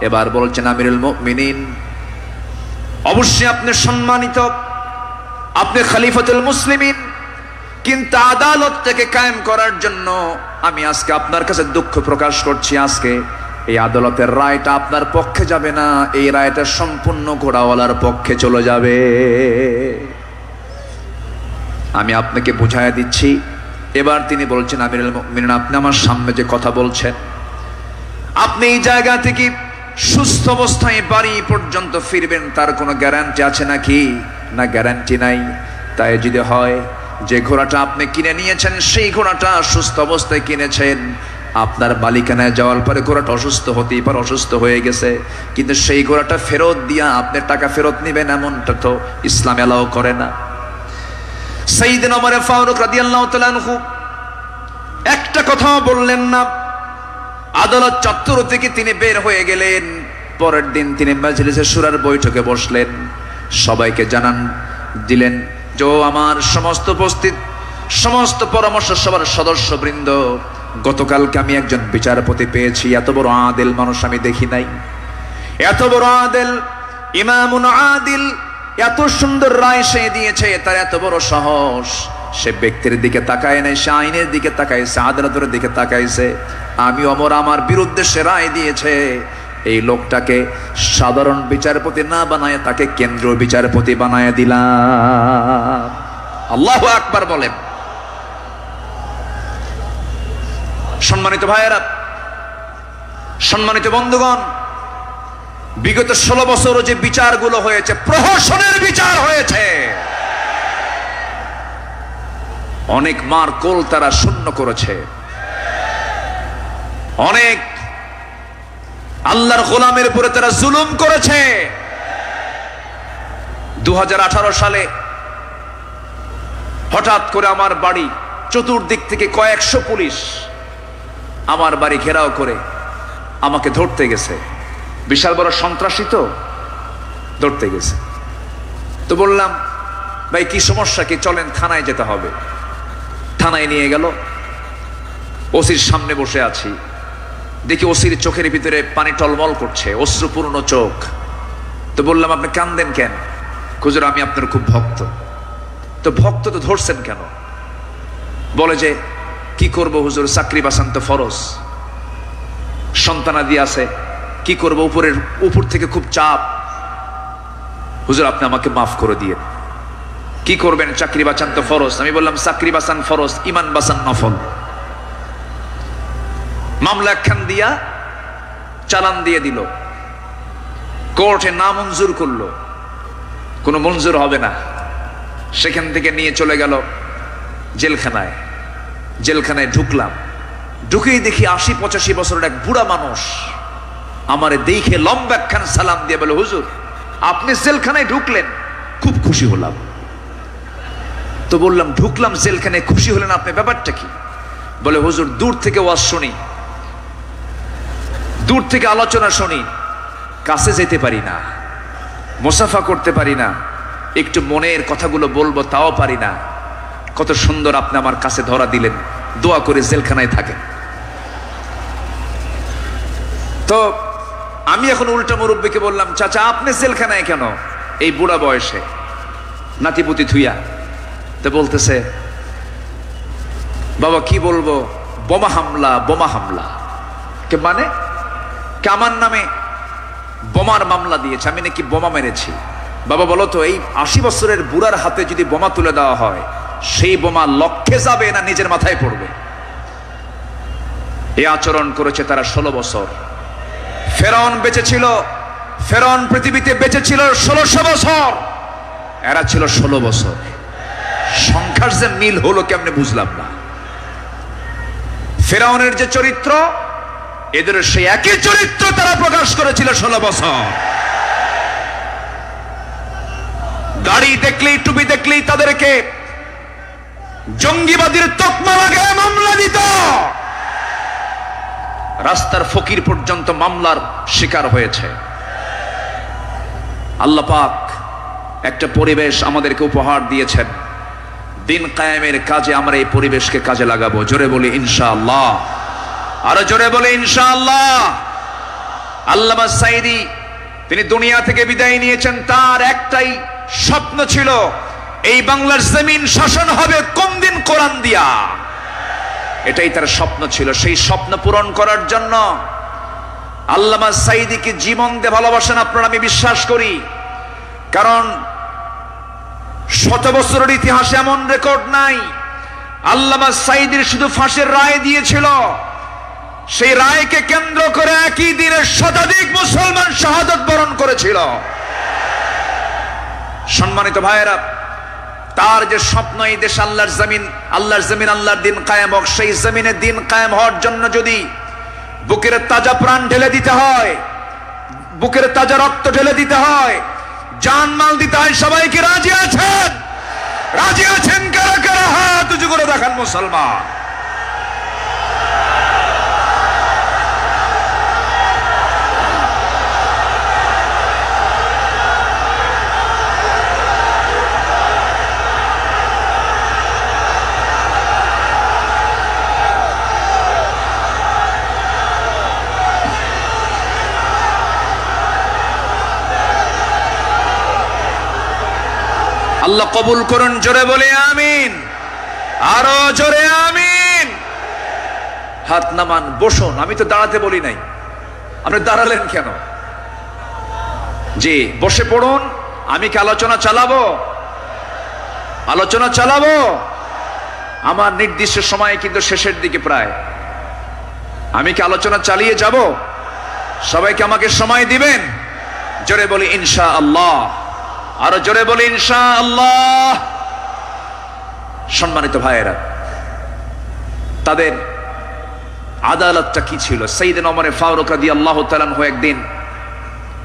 S1: এবার বলছেন, আমিরুল মুমিনিন, অবশ্যই আপনি সম্মানিত, আপনি খলিফাতুল মুসলিমিন, কিন্তু আদালতটাকে কায়েম করার জন্য আমি আজকে আপনার কাছে দুঃখ প্রকাশ করছি। আজকে এই আদালতের রায়টা আপনার পক্ষে যাবে না, এই রায়টা সম্পূর্ণ ঘোড়াওয়ালার পক্ষে চলে যাবে। আমি আপনাকে বুঝাইয়া দিচ্ছি। এবার তিনি বলছেন, আমিরুল মুমিনিন, আপনি আমার সামনে যে কথা বলছেন, আপনি এই জায়গা থেকে সুস্থ অবস্থায় বাড়ি পর্যন্ত ফিরবেন তার কোনো গ্যারান্টি আছে নাকি? না, গ্যারান্টি নাই। তাই যদি হয় যে ঘোড়াটা আপনি কিনে নিয়েছেন সেই ঘোড়াটা সুস্থ অবস্থায় কিনেছেন, আপনার মালিকানায় যাওয়ার পরে ঘোড়াটা অসুস্থ হতেই পারে, অসুস্থ হয়ে গেছে, কিন্তু সেই ঘোড়াটা ফেরত দিয়া আপনি টাকা ফেরত নেবেন, এমনটা তো ইসলাম এলাও করে না। সাইয়েদনা ওমর ফারুক রাদিয়াল্লাহু তাআলা আনহু একটা কথাও বললেন না। আদালত চত্বর থেকে তিনি বের হয়ে গেলেন। পরের দিন তিনি মাজলিসে শুরার বৈঠকে বসলেন, সবাইকে জানান দিলেন যে আমার সমস্ত উপস্থিত সমস্ত পরামর্শ সভার সদস্যবৃন্দ, গতকালকে আমি একজন বিচারপতি পেয়েছি, এত বড় আদিল মানুষ আমি দেখি নাই। এত বড় আদিল, ইমামুন আদিল, এত সুন্দর রায় সে দিয়েছে, তার এত বড় সাহস। সে ব্যক্তির দিকে তাকায় নাই, সে আইনের দিকে তাকাইছে, আদালতের দিকে তাকাইছে। আমি ওমর আমার বিরুদ্ধে সে রায় দিয়েছে, এই লোকটাকে সাধারণ বিচারপতি না বানায় তাকে কেন্দ্রীয় বিচারপতি বানায় দিলাম। আল্লাহু আকবার বলেন। সম্মানিত ভাইয়েরা, সম্মানিত বন্ধুগণ, বিগত 16 বছরও যে বিচারগুলো হয়েছে, প্রহসনের বিচার হয়েছে, অনেক মার কোল তারা শূন্য করেছে, অনেক আল্লাহর গোলামের উপরে তারা জুলুম করেছে। 2018 সালে হঠাৎ করে আমার বাড়ি চতুর্দিক থেকে কয়েকশো পুলিশ আমার বাড়ি ঘেরাও করে আমাকে ধরতে গেছে। বিশাল বড় সন্ত্রাসী তো, ধরতে গেছে। তো বললাম, ভাই কি সমস্যা কি, চলেন থানায় যেতে হবে। থানায় নিয়ে গেল। ওসির সামনে বসে আছি, দেখি ওসির চোখের ভিতরে পানি টলমল করছে, অশ্রুপূর্ণ চোখ। তো বললাম, আপনি কান্দেন কেন? হুজুর আমি আপনার খুব ভক্ত। তো ভক্ত তো ধরছেন কেন? বলে যে কি করব হুজুর, চাকরি বাঁচান তো ফরজ, সন্তানাদি আছে, কি করব, উপর থেকে খুব চাপ। হুজুর আপনি আমাকে মাফ করে দিয়ে, কি করবেন, চাকরি বাঁচান তো ফরজ। আমি বললাম, চাকরি বাঁচান ফরজ, ইমান বাঁচান নফল। মামলা একখান দিয়া চালান দিয়ে দিল, কোর্টে না মঞ্জুর করলো, কোনো মঞ্জুর হবে না। সেখান থেকে নিয়ে চলে গেল জেলখানায়। জেলখানায় ঢুকলাম, ঢুকেই দেখি 80-85 বছরের এক বুড়া মানুষ আমারে দেখে লম্বা একখান সালাম দিয়ে বলে, হুজুর আপনি জেলখানায় ঢুকলেন, খুব খুশি হলাম। তো বললাম, ঢুকলাম জেলখানায়, খুশি হলেন আপনি, ব্যাপারটা কি? বলে, হুজুর দূর থেকে ওয়াজ শুনি, দূর থেকে আলোচনা শুনি, কাছে যেতে পারি না, মুসাফা করতে পারি না, একটু মনের কথাগুলো বলবো তাও পারি না। কত সুন্দর আপনি আমার কাছে ধরা দিলেন, দোয়া করে জেলখানায় থাকেন। তো আমি এখন উল্টা মুরব্বীকে বললাম, চাচা আপনি জেলখানায় কেন এই বুড়া বয়সে, নাতিপুতি থুইয়া? তো বলতেছে, বাবা কি বলবো, বোমা হামলা, বোমা হামলা। কে মানে? কে আমার নামে বোমার মামলা দিয়েছে, আমি নাকি বোমা মেরেছি। বাবা বলো তো, এই 80 বছরের বুড়ার হাতে যদি বোমা তুলে দেওয়া হয়, সেই বোমা লক্ষ্যে যাবে না নিজের মাথায় পড়বে? এই আচরণ করেছে তারা 16 বছর। ফেরাউন বেঁচে ছিল, ফেরাউন পৃথিবীতে বেঁচে ছিল 1600 বছর, এরা ছিল 16 বছর। সংখ্যার যে মিল হলো কেমনে বুঝলাম না। ফেরাউনের যে চরিত্র, এদের সেই একই চরিত্র তারা প্রকাশ করেছিল 16 বছর। দাড়ি দেখলেই টুপি দেখলেই তাদেরকে জঙ্গিবাদীর তকমা লাগায় মামলা দিত। রাস্তার ফকির পর্যন্ত মামলার শিকার হয়েছে। আল্লাহ পাক একটা পরিবেশ আমাদেরকে উপহার দিয়েছেন, দিন কায়েমের কাজে আমরা এই পরিবেশকে কাজে লাগাবো। জোরে বলি ইনশাআল্লাহ, আরো জোরে বলি ইনশাআল্লাহ। আল্লামা সাঈদী তিনি দুনিয়া থেকে বিদায় নিয়েছেন, তার একটাই স্বপ্ন ছিল, এই বাংলার জমিন শাসন হবে কোন দিন কোরআন দিয়া। এটাই তার স্বপ্ন ছিল। সেই স্বপ্ন পূরণ করার জন্য আল্লামা সাঈদীকে জীবন দিয়ে ভালোবাসেন আপনারা, আমি বিশ্বাস করি। কারণ শত বছরের ইতিহাসে এমন রেকর্ড নাই। আল্লামা সাঈদীর শুধু ফাঁসির রায় দিয়েছিল, সেই রায়কে কেন্দ্র করে একই দিনে শতাধিক মুসলমান শাহাদাত বরণ করেছিল। সম্মানিত ভাইয়েরা, তার যে স্বপ্ন এই দেশ আল্লাহর জমিন, আল্লাহর দিন কায়েম হোক, সেই জমিনে দিন কায়েম হওয়ার জন্য যদি বুকের তাজা প্রাণ ঢেলে দিতে হয়, বুকের তাজা রক্ত ঢেলে দিতে হয়, জানমাল দিতে হয়, সবাইকে রাজি আছেন? রাজি আছেন কারা কারা? হাত উঁচু করে দেখান মুসলমান। আল্লাহ কবুল করুন, জোরে বলে আমিন, আরো জোরে আমিন। হাত নামান, বসুন। আমি তো দাঁড়াতে বলি নাই, আপনি দাঁড়ালেন কেন? জি, বসে পড়ুন। আমি কি আলোচনা চালাবো? আলোচনা চালাবো। আমার নির্দিষ্ট সময় কিন্তু শেষের দিকে প্রায়। আমি কি আলোচনা চালিয়ে যাব? সবাইকে আমাকে সময় দিবেন? জোরে বলি ইনশাআল্লাহ, আরো জোরে বলি ইনশাআল্লাহ। সম্মানিত ভাইয়েরা, তাদের আদালতটা কি ছিল? সাইয়েদনা ওমর ফারুক রাদিয়াল্লাহু তাআলা আনহু একদিন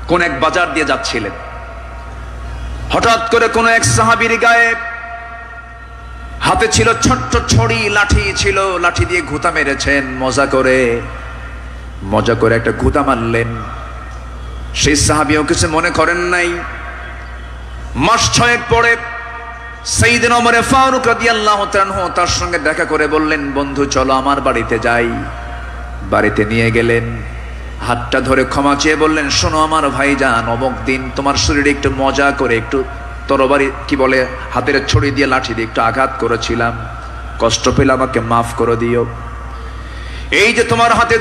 S1: কোন এক বাজার দিয়ে যাচ্ছিলেন। হঠাৎ করে কোন এক সাহাবীর গায়ে হাতে ছিল ছোট্ট ছড়ি, লাঠি ছিল, লাঠি দিয়ে ঘুতা মেরেছেন। মজা করে একটা ঘুতা মারলেন। সেই সাহাবীও কিছু মনে করেন নাই। মাস 6 পরে সাইয়েদনা ওমর ফারুক রাদিয়াল্লাহু তাআলা আনহু তার সঙ্গে দেখা করে বললেন, বন্ধু চলো আমার বাড়িতে যাই। বাড়িতে নিয়ে গেলেন, হাতটা ধরে ক্ষমা চেয়ে বললেন, শোনো আমার ভাইজান, অমুক দিন তোমার শরীরে একটু মজা করে একটু তরবারি কি বলে হাতের ছড়ি দিয়ে লাঠি দিয়ে একটু আঘাত করেছিলাম, কষ্ট পেলে আমাকে মাফ করে দিও। এই যে তোমার হাতে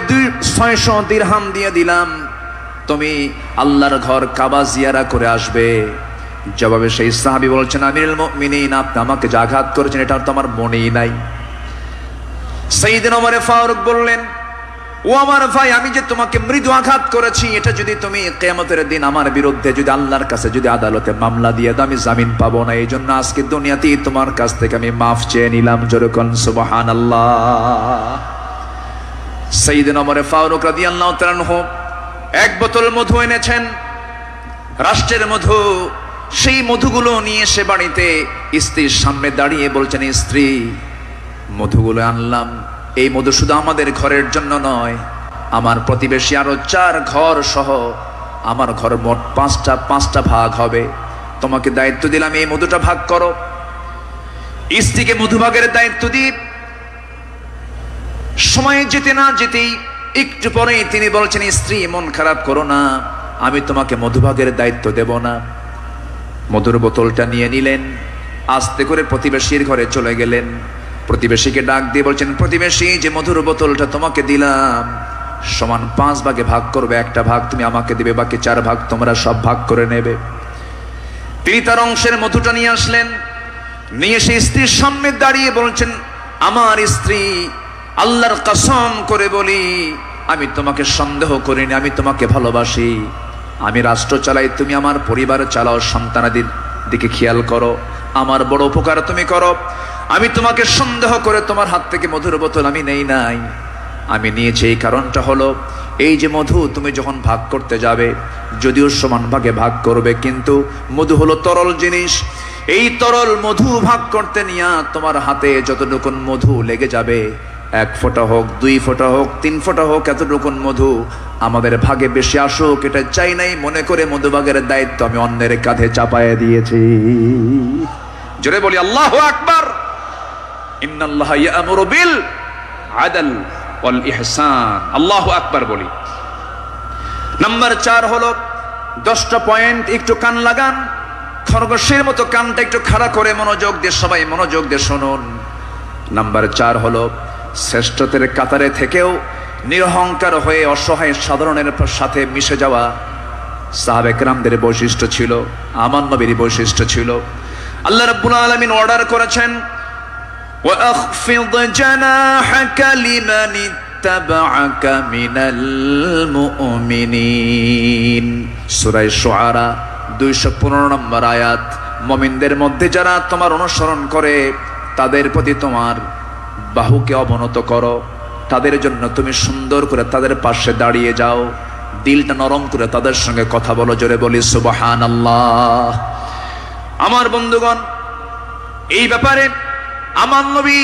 S1: 600 দিরহাম দিয়ে দিলাম, তুমি আল্লাহর ঘর কাবা জিয়ারা করে আসবে। জবাবে সেই সাহাবী বলছেন, আমিরুল মুমিনিন, আপনি আমাকে যে আঘাত করেছেন এটা তো আমার মনেই নাই। সাইয়েদনা ওমর ফারুক বললেন, ও আমার ভাই, আমি যে তোমাকে মৃদু আঘাত করেছি, এটা যদি তুমি কিয়ামতের দিন আমার বিরুদ্ধে যদি আল্লাহর কাছে যদি আদালতে মামলা দিয়ে দাও, আমি জামিন পাবো না। এই জন্য আজকে দুনিয়াতেই তোমার কাছ থেকে আমি মাফ চেয়ে নিলাম। জোরে কোন সুবহানাল্লাহ। সাইয়েদনা ওমর ফারুক রাদিয়াল্লাহু তাআলা আনহু এক বোতল মধু এনেছেন, রাষ্ট্রের মধু। সেই মধুগুলো নিয়ে এসে বাড়িতে স্ত্রীর সামনে দাঁড়িয়ে বলছেন, স্ত্রী, মধুগুলো আনলাম। এই মধু শুধু আমাদের ঘরের জন্য নয়, আমার প্রতিবেশী আরো 4 ঘর সহ আমার ঘর মোট 5টা ভাগ হবে। তোমাকে দায়িত্ব দিলাম, এই মধুটা ভাগ করো। স্ত্রীকে মধু ভাগের দায়িত্ব দিই। সময় যেতে না যেতেই একটু পরেই তিনি বলছেন, স্ত্রী মন খারাপ করো না, আমি তোমাকে মধুভাগের দায়িত্ব দেব না। মধুর বোতলটা নিয়ে নিলেন, আস্তে করে প্রতিবেশীর ঘরে চলে গেলেন। প্রতিবেশীকে ডাক দিয়ে বলছেন, প্রতিবেশী, যে মধুর বোতলটা তোমাকে দিলাম সমান 5 ভাগে ভাগ করবে, একটা ভাগ তুমি আমাকে দিবে, বাকি 4 ভাগ তোমরা সব ভাগ করে নেবে। তিনি তার অংশের মধুটা নিয়ে আসলেন, নিয়ে সেই স্ত্রীর সামনে দাঁড়িয়ে বলছেন, আমার স্ত্রী, আল্লাহর কসম করে বলি, আমি তোমাকে সন্দেহ করিনি, আমি তোমাকে ভালোবাসি। আমি রাষ্ট্র চালাই, তুমি আমার পরিবার চালাও, সন্তানাদির দিকে খেয়াল করো, আমার বড় উপকার তুমি করো। আমি তোমাকে সন্দেহ করে তোমার হাত থেকে মধুর বোতল আমি নেই নাই। আমি নিয়েছি এই কারণটা হলো, এই যে মধু তুমি যখন ভাগ করতে যাবে, যদিও সমান ভাগে ভাগ করবে, কিন্তু মধু হলো তরল জিনিস। এই তরল মধু ভাগ করতে নিয়ে তোমার হাতে যতটুকুন মধু লেগে যাবে, 1 ফোঁটা হোক, 2 ফোঁটা হোক, 3 ফোঁটা হোক, এতটুকুন মধু আমাদের ভাগে বেশি আসুক এটা চাই নাই মনে করে মধুভাগের দায়িত্ব আমি অন্যের কাঁধে চাপায়ে দিয়েছি। জোরে বলি আল্লাহু আকবার। ইন্নাল্লাহা ইয়া'মুরু বিল আদল ওয়াল ইহসান। আল্লাহু আকবার বলি। নাম্বার 4 হলো 10টা পয়েন্ট, একটু কান লাগান, খরগোশের মতো কানটা একটু খাড়া করে মনোযোগ দিয়ে সবাই মনোযোগ দিয়ে শুনুন। নাম্বার 4 হলো শ্রেষ্ঠত্বের কাতারে থেকেও নিরহংকার হয়ে অসহায় সাধারণের সাথে মিশে যাওয়া সাহাবে কেরামদের বৈশিষ্ট্য ছিল, আমার নবীর বৈশিষ্ট্য ছিল। আল্লাহ রাব্বুল আলামিন অর্ডার করেছেন, ওয়াখফিদ জানাহাকা লিমান ইত্তাবা'আকা মিনাল মুমিনিন। সূরা শুআরা 215 নম্বর আয়াত। মুমিনদের মধ্যে যারা তোমার অনুসরণ করে তাদের প্রতি তোমার বাহুকে অবনত করো, তাদের জন্য তুমি সুন্দর করে তাদের পাশে দাঁড়িয়ে যাও, দিলটা নরম করে তাদের সঙ্গে কথা বলো। জোরে বলি সুবহানাল্লাহ। আমার বন্ধুগণ, এই ব্যাপারে আমার নবী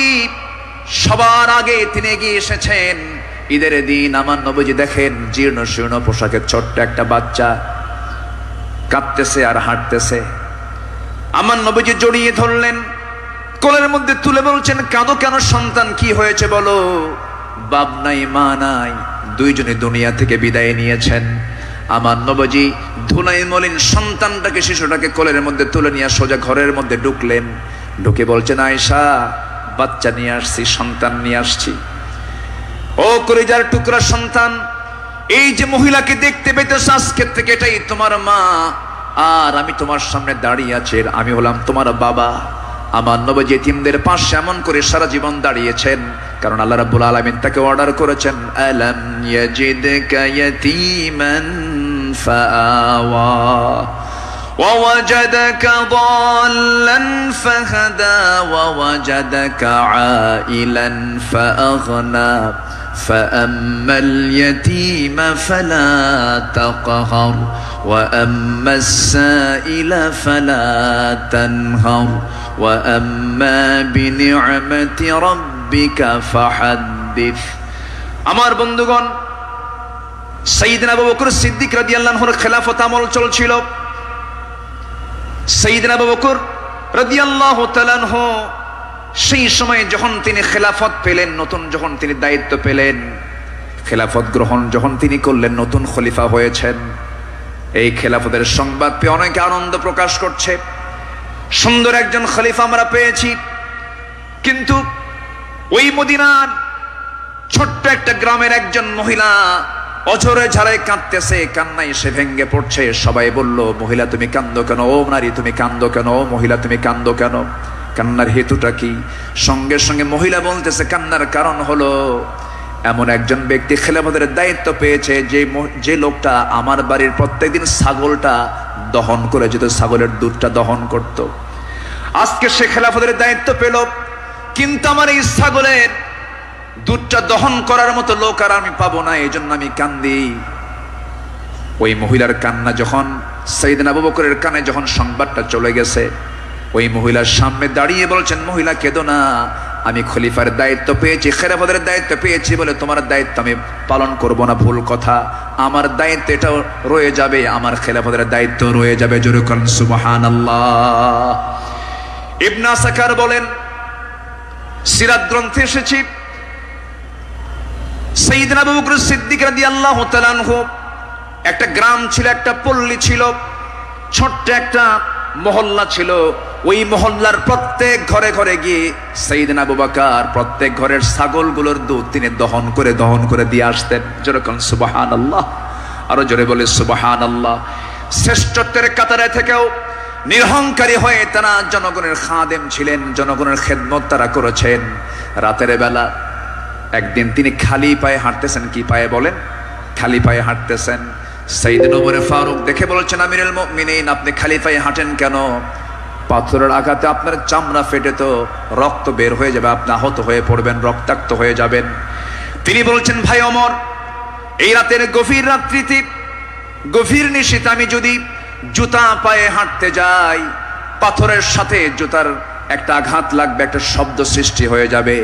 S1: সবার আগে তিনি এগিয়ে এসেছেন। ঈদের দিন আমার নবীজি দেখেন জীর্ণ শীর্ণ পোশাকের ছোট্ট একটা বাচ্চা কাঁদতেছে আর হাঁটতেছে। আমার নবীজি জড়িয়ে ধরলেন, কোলের মধ্যে তুলে বলছেন, কাঁদো কেন সন্তান, কি হয়েছে বলো? বাপ নাই মা নাই, দুইজনে দুনিয়া থেকে বিদায় নিয়েছেন। আমার নবীজি ধুলাই মলিন সন্তানটাকে, শিশুটাকে কোলের মধ্যে তুলে নিয়ে সোজা ঘরের মধ্যে ঢুকলেন। ঢুকে বলছেন, আয়েশা বাচ্চা নিয়ে আসছি, সন্তান নিয়ে আসছি। ও কলিজার টুকরা সন্তান, এই যে মহিলাকে দেখতে পেতেছ আজকে থেকে এটাই তোমার মা, আর আমি তোমার সামনে দাঁড়িয়ে আছি, আমি হলাম তোমার বাবা। আমার নবী ইতিমদের পাশে এমন করে সারা জীবন দাঁড়িয়েছেন, কারণ আল্লাহ রাব্বুল আলামিন তাকে অর্ডার করেছেন, আলাম ইয়াজিদকা ইয়াতীমান ফাআওয়া ওয়া ওয়াজাদাকা দাল্লান ফাহাদা ওয়া ওয়াজাদাকা আইলান ফাআগনা فأما اليتيم فلا تقهر وأما السائل فلا تنهر وأما بنعمة ربك فحدث। আমার বন্ধুগণ, সাইয়েদনা আবু বকর সিদ্দিক রাদিয়াল্লাহু আনহুর খেলাফত আমল চলছিল। সাইয়েদনা আবু বকর রাদিয়াল্লাহু তাআলা আনহু সেই সময় যখন তিনি খেলাফত পেলেন, নতুন যখন তিনি দায়িত্ব পেলেন, খেলাফত গ্রহণ যখন তিনি করলেন, নতুন খলিফা হয়েছেন, এই খেলাফতের সংবাদ পেয়ে অনেকে আনন্দ প্রকাশ করছে। সুন্দর একজন খলিফা আমরা পেয়েছি। কিন্তু ওই মদিনার ছোট্ট একটা গ্রামের একজন মহিলা অঝরে ঝাড়ায় কাঁদতেছে, কান্নায় সে ভেঙ্গে পড়ছে। সবাই বলল, মহিলা তুমি কান্দো কেন? ও নারী তুমি কান্দো কেন? ও মহিলা তুমি কান্দো কেন? কান্নার হেতুটা কি? সঙ্গে সঙ্গে মহিলা বলতেছে, কান্নার কারণ হলো এমন একজন ব্যক্তি খেলাফতের দায়িত্ব পেয়েছে, যে লোকটা আমার বাড়ির প্রত্যেকদিন ছাগলটা দহন করে যেত, ছাগলের দুধটা দহন করত। আজকে সে খেলাফতের দায়িত্ব পেল, কিন্তু আমার এই ছাগলের দুধটা দহন করার মতো লোক আর আমি পাবো না, এই জন্য আমি কান্দি। ওই মহিলার কান্না যখন সাইয়েদনা আবু বকরের কানে যখন সংবাদটা চলে গেছে, ওই মহিলার সামনে দাঁড়িয়ে বলছেন, মহিলা কেঁদো না, আমি খলিফার দায়িত্ব পেয়েছি, খেলাফতের দায়িত্ব পেয়েছি বলে তোমার দায়িত্ব আমি পালন করব না, ভুল কথা। আমার দায়িত্ব এটাও রয়ে যাবে, আমার খেলাফতের দায়িত্ব রয়ে যাবে। জোরে বলেন সুবহানাল্লাহ। ইবনে আসাকার বলেন, সিরাত গ্রন্থে এসেছে, সাইয়েদনা আবু বকর সিদ্দিক রাদিয়াল্লাহু তাআলা আনহু একটা গ্রাম ছিল, একটা পল্লী ছিল, ছোট্ট একটা মহল্লা ছিল। ওই মহল্লার প্রত্যেক ঘরে ঘরে গিয়ে সাইয়েদনা আবু বকর প্রত্যেক ঘরের ছাগলগুলোর দুধ তিনি দহন করে দিয়ে আসতেন। জোরে বলেন সুবহানাল্লাহ। আরো জোরে বলে সুবহানাল্লাহ। শ্রেষ্ঠত্বের কাতারে থেকেও নিরহংকারী হয়ে তারা জনগণের খাদেম ছিলেন, জনগণের খেদমত তারা করেছেন। রাতের বেলা একদিন তিনি খালি পায়ে হাঁটতেছেন। কি পায়ে বলেন? খালি পায়ে হাঁটতেছেন। সাইয়েদনা ওমর ফারুক দেখে বলছেন, আমিরুল মুমিনিন আপনি খালি পায়ে হাঁটেন কেন? পাথরের আঘাতে আপনার চামড়া ফেটে তো রক্ত বের হয়ে যাবে, আপনি আহত হয়ে পড়বেন, রক্তাক্ত হয়ে যাবেন। তিনি বলছেন, ভাই ওমর, এই রাতের গভীর রাত্রিতে, গভীর নিশীথে আমি যদি জুতা পায়ে হাঁটতে যাই, পাথরের সাথে জুতার একটা আঘাত লাগবে, একটা শব্দ সৃষ্টি হয়ে যাবে।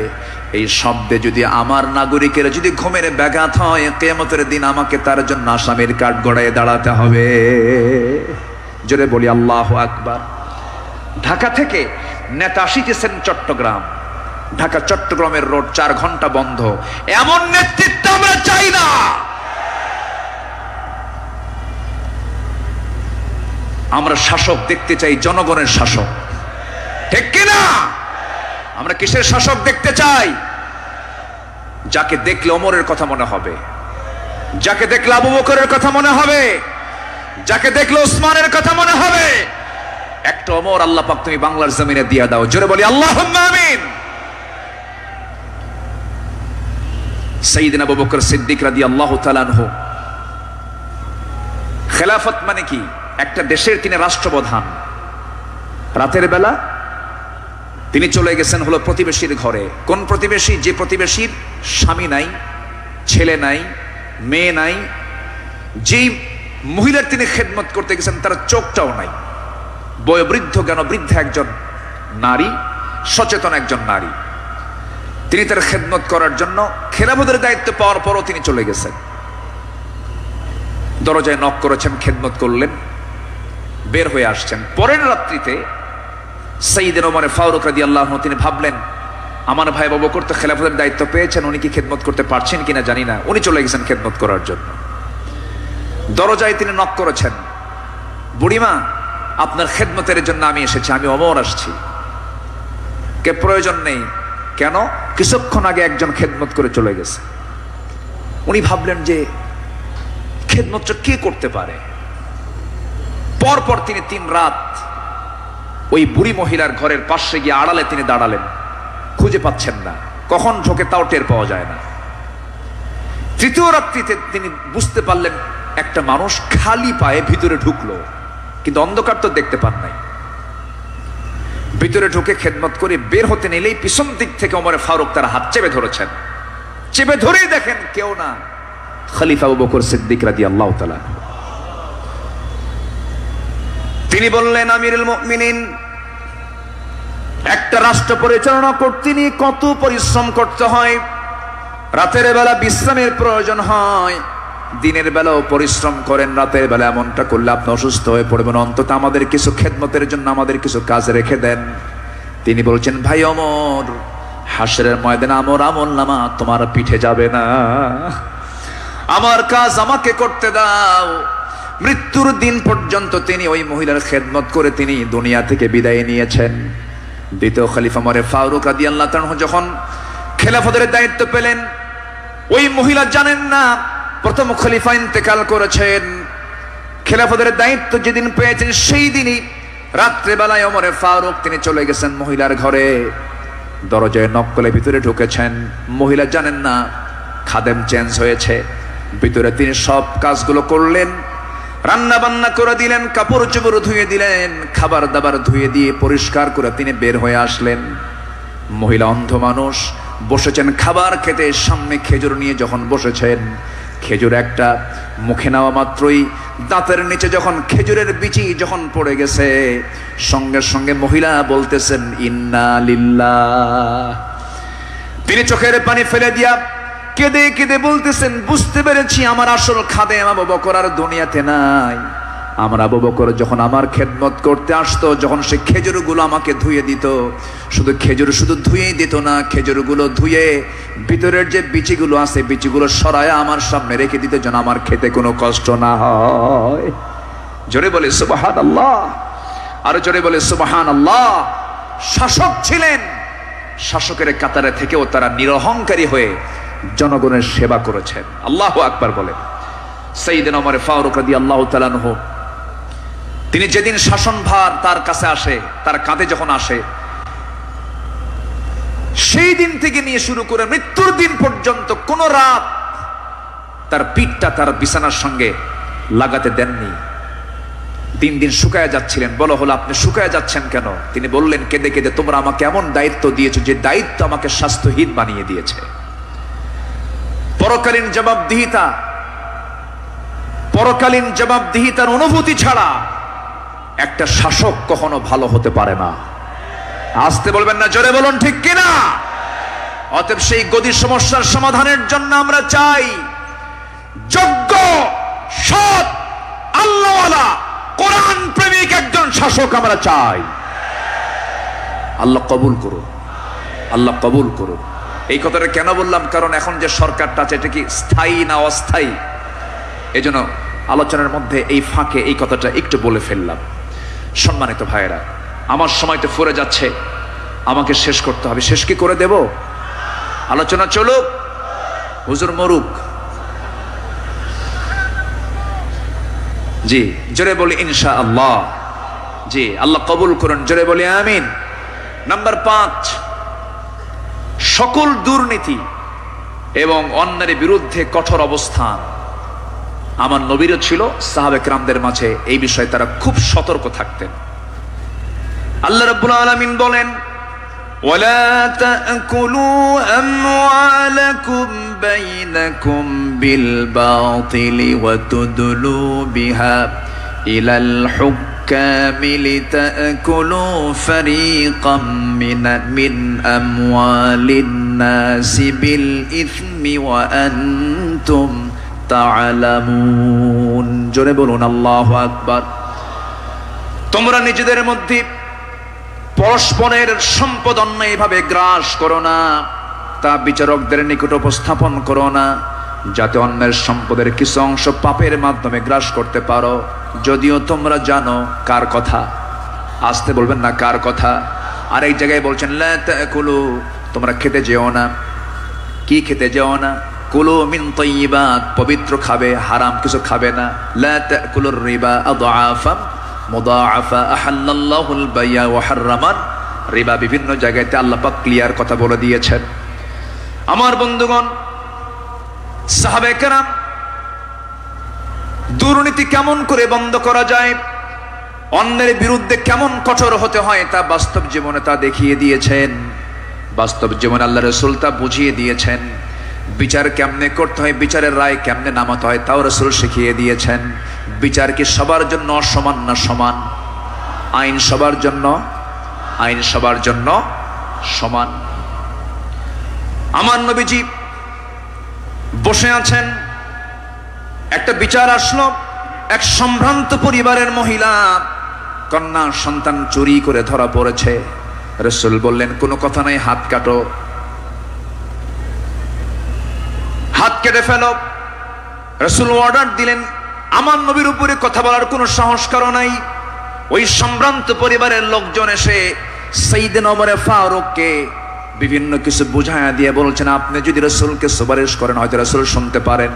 S1: এই শব্দে যদি আমার নাগরিকের যদি ঘুমের ব্যাঘাত হয়, কিয়ামতের দিন আমাকে তার জন্য আসামির কাঠ গড়ায় দাঁড়াতে হবে। জোরে বলি আল্লাহু আকবার। ঢাকা থেকে নেতা আসিতেছেন চট্টগ্রাম, ঢাকা চট্টগ্রামের রোড 4 ঘন্টা বন্ধ। এমন নেতৃত্ব আমরা চাই না। আমরা শাসক দেখতে চাই, জনগণের শাসক, ঠিক কিনা? আমরা কিসের শাসক দেখতে চাই? যাকে দেখলে ওমরের কথা মনে হবে, যাকে দেখলে আবু বকরের কথা মনে হবে, যাকে দেখলে ওসমানের কথা মনে হবে। একটা ওমর আল্লাহ পাক তুমি বাংলার জমিনে দিয়া দাও। জোরে বলি আল্লাহুম্মা আমিন। সাইয়েদনা আবু বকর সিদ্দিক রাদিয়াল্লাহু তাআলা আনহু, খেলাফত মানে কি? একটা দেশের তিনি রাষ্ট্রপ্রধান। রাতের বেলা তিনি চলে গেছেন হলো প্রতিবেশীর ঘরে। কোন প্রতিবেশী? যে প্রতিবেশীর স্বামী নাই, ছেলে নাই, মেয়ে নাই। যেই মহিলার তিনি খেদমত করতে গেছেন তার চোখটাও নাই। বয়োবৃদ্ধ জ্ঞানবৃদ্ধ একজন নারী, সচেতন একজন নারী। তিনি তার খেদমত করার জন্য খেলাফতের দায়িত্ব পাওয়ার পরও তিনি চলে গেছেন। দরজায় নক করেছেন, খেদমত করলেন, বের হয়ে আসছেন। পরের রাত্রিতে সাইয়েদনা ওমর ফারুক রাদিয়াল্লাহু আনহু তিনি ভাবলেন, আমার ভাই আবু বকর তো খেলাফতের দায়িত্ব পেয়েছেন, উনি কি খেদমত করতে পারছেন কিনা জানি না। উনি চলে গেছেন খেদমত করার জন্য। দরজায় তিনি নক করেছেন, বুড়িমা আপনার খেদমতের জন্য আমি এসেছি, আমি ওমর আসছি। কে? প্রয়োজন নেই। কেন? কিছুক্ষণ আগে একজন খেদমত করে চলে গেছে। উনি ভাবলেন যে খেদমতটা কে করতে পারে। পরপর তিনি 3 রাত ওই বুড়ি মহিলার ঘরের পাশে গিয়ে আড়ালে তিনি দাঁড়ালেন, খুঁজে পাচ্ছেন না, কখন ঢোকে তাও টের পাওয়া যায় না। তৃতীয় রাত্রিতে তিনি বুঝতে পারলেন একটা মানুষ খালি পায়ে ভিতরে ঢুকলো, কিন্তু অন্ধকার তো দেখতে পান নাই। ভিতরে ঢুকে খেদমত করে বের হতে নিলেই পিছন দিক থেকে ওমর ফারুক তার হাত চেপে ধরেছেন। চেপে ধরেই দেখেন কেউ না, খলিফা আবু বকর সিদ্দিক রাদিয়াল্লাহু তাআলা। তিনি বললেন, আমিরুল মুমিনিন, একটা রাষ্ট্র পরিচালনা করতে নিয়ে কত পরিশ্রম করতে হয়। রাতের বেলা বিশ্রামের প্রয়োজন হয়, দিনের বেলাও পরিশ্রম করেন, রাতের বেলা এমনটা করলে আপনি অসুস্থ হয়ে পড়বেন। অন্তত আমাদের কিছু খেদমতের জন্য আমাদের কিছু কাজ রেখে দেন। তিনি বলছেন, ভাই ওমর, হাসরের ময়দানে আমার আমলনামা তোমার পিঠে যাবে না, আমার কাজ আমাকে করতে দাও। মৃত্যুর দিন পর্যন্ত তিনি ওই মহিলার খেদমত করে তিনি দুনিয়া থেকে বিদায় নিয়েছেন। দ্বিতীয় খলিফা ওমর ফারুক রাদিয়াল্লাহু তাআলা যখন খেলাফতের দায়িত্ব পেলেন, ওই মহিলা জানেন না প্রথম খলিফা ইন্তেকাল করেছেন। খেলাফতের দায়িত্ব যেদিন পেয়েছেন সেই দিনই রাত্রেবেলায় ওমর ফারুক তিনি চলে গেছেন মহিলার ঘরে। দরজায় নক করে ভিতরে ঢুকেছেন। মহিলা জানেন না খাদেম চেঞ্জ হয়েছে। ভিতরে তিনি সব কাজগুলো করলেন, রান্না বান্না করে দিলেন, কাপড় চোপড় ধুয়ে দিলেন, খাবার দাবার ধুয়ে দিয়ে পরিষ্কার করে তিনি বের হয়ে আসলেন। মহিলা অন্ধ মানুষ, বসেছেন খাবার খেতে, সামনে খেজুর নিয়ে যখন বসেছেন, খেজুর একটা মুখে নেওয়া মাত্রই দাঁতের নিচে যখন খেজুরের বিচি যখন পড়ে গেছে, সঙ্গে সঙ্গে মহিলা বলতেছেন ইন্না লিল্লাহ। তিনি চোখের পানি ফেলে দিয়া কেঁদে কেঁদে বলতেছেন, বুঝতে পেরেছি আমার আসল খাদেম আবু বকর আর দুনিয়াতে নাই। আমার আবু বকর যখন আমার খেদমত করতে আসতো, যখন সে খেজুরগুলো আমাকে ধুয়ে দিত, শুধু খেজুর শুধু ধুয়েই দিত না, খেজুরগুলো ধুয়ে ভিতরের যে বিচিগুলো আছে বিচিগুলো সরায় আমার সামনে রেখে দিত, যেন আমার খেতে কোনো কষ্ট না হয়। জোরে বলে সুবহানাল্লাহ, আরো জোরে বলে সুবহানাল্লাহ। শাসক ছিলেন, শাসকের কাতারে থেকেও তারা নিরহংকারী হয়ে জনগণের সেবা করেছেন। আল্লাহু আকবার বলেন। সাইয়েদনা ওমর ফারুক রাদিয়াল্লাহু তাআলা আনহু তিনি যেদিন শাসনভার তার কাছে আসে, তার কাঁধে যখন আসে, সেই দিন থেকে নিয়ে শুরু করে মৃত্যুর দিন পর্যন্ত কোন রাত তার পিঠটা তার বিছানার সঙ্গে লাগাতে দেননি। দিন দিন শুকায় যাচ্ছিলেন। বলা হলো, আপনি শুকায় যাচ্ছেন কেন? তিনি বললেন কেঁদে কেঁদে, তোমরা আমাকে এমন দায়িত্ব দিয়েছো যে দায়িত্ব আমাকে স্বাস্থ্যহীন বানিয়ে দিয়েছে। পরকালীন জবাবদিহিতার অনুভূতি ছাড়া একটা শাসক কখনো ভালো হতে পারে না। আসতে বলবেন না, জোরে বলুন ঠিক কিনা। অতএব সেই গদি সমস্যার সমাধানের জন্য আমরা চাই যোগ্য, সৎ, আল্লাহওয়ালা, কোরআন প্রেমিক একজন শাসক আমরা চাই। আল্লাহ কবুল করুন, আল্লাহ কবুল করুন। এই কথাটা কেন বললাম, কারণ এখন যে সরকারটা আছে এটা কি স্থায়ী না অস্থায়ী, এজন্য আলোচনার মধ্যে এই ফাঁকে এই কথাটা একটু বলে ফেললাম। সম্মানিত ভাইয়েরা, আমার সময় তো ফুরে যাচ্ছে, আমাকে শেষ করতে হবে। শেষ কি করে দেব? আলোচনা চলুক, হুজুর মরুক। জি, জোরে বলি ইনশাআল্লাহ। জি, আল্লাহ কবুল করুন, জোরে বলি আমিন। নাম্বার 5, সকল দুর্নীতি এবং অন্যায়ের বিরুদ্ধে কঠোর অবস্থান। আমার নবীরও ছিল, সাহাবে কেরামদের মাঝে এই বিষয়ে তারা খুব সতর্ক থাকতেন। আল্লাহ রাব্বুল আলামিন বলেন, ওয়ালা তাকুলু আমওয়ালাকুম বাইনাকুম বিল বাতিলি ওয়া তুদলু বিহা ইলাল হুক্কামি লিতাকুলু ফারীকাম মিন আমওয়ালিন নাসি বিল ইসমি ওয়া আনতুম তা'লামুন। জোরে বলুন আল্লাহু আকবার। তোমরা নিজেদের মধ্যে পরস্পরের সম্পদ অন্যায়ভাবে গ্রাস করো না, তা বিচারকদের নিকট উপস্থাপন করো না, যাতে অন্যের সম্পদের কিছু অংশ পাপের মাধ্যমে গ্রাস করতে পারো, যদিও তোমরা জানো কার কথা। আসতে বলবেন না, কার কথা। আর এক জায়গায় বলছেন, লা তাকুলু, তোমরা খেতে যেও না। কি খেতে যেও না? কুলু মিন তাইয়্যিবাত, পবিত্র খাবে, হারাম কিছু খাবে না। লা তাকুলুর রিবা আদআফা মুদাআফা আহাল্লাল্লাহুল বাইয়া ওয়া হারামান রিবা। বিভিন্ন জায়গাতে আল্লাহ পাক ক্লিয়ার কথা বলে দিয়েছেন। আমার বন্ধুগণ, সাহাবায়ে কেরাম দুর্নীতি কেমন করে বন্ধ করা যায়, অন্যের বিরুদ্ধে কেমন কঠোর হতে হয়, তা বাস্তব জীবনে তা দেখিয়ে দিয়েছেন। বাস্তব জীবনে আল্লাহ রাসূল তা বুঝিয়ে দিয়েছেন। বিচার কেমনে করতে হয়, বিচারের রায় কেমনে নামাতে হয়, তাও রাসূল শিখিয়ে দিয়েছেন। বিচার কি সবার জন্য সমান না সমান? আইন সবার জন্য সমান। আমার নবীজি বসে আছেন, একটা বিচার আসলো। এক সম্ভ্রান্ত পরিবারের মহিলা কন্যা সন্তান চুরি করে ধরা পড়েছে। রাসূল বললেন, কোনো কথা নাই, হাত কাটো, হাত কেটে ফেলো। রাসূল অর্ডার দিলেন। আমার নবীর উপরে কথা বলার কোনো সাহস কারো নাই। ওই সম্ভ্রান্ত পরিবারের লোকজন এসে সাইয়েদনা ওমর ফারুককে বিভিন্ন কিছু বুঝায়া দিয়ে বলছেন, আপনি যদি রাসূলকে সুপারিশ করেন হয়তো রাসূল শুনতে পারেন।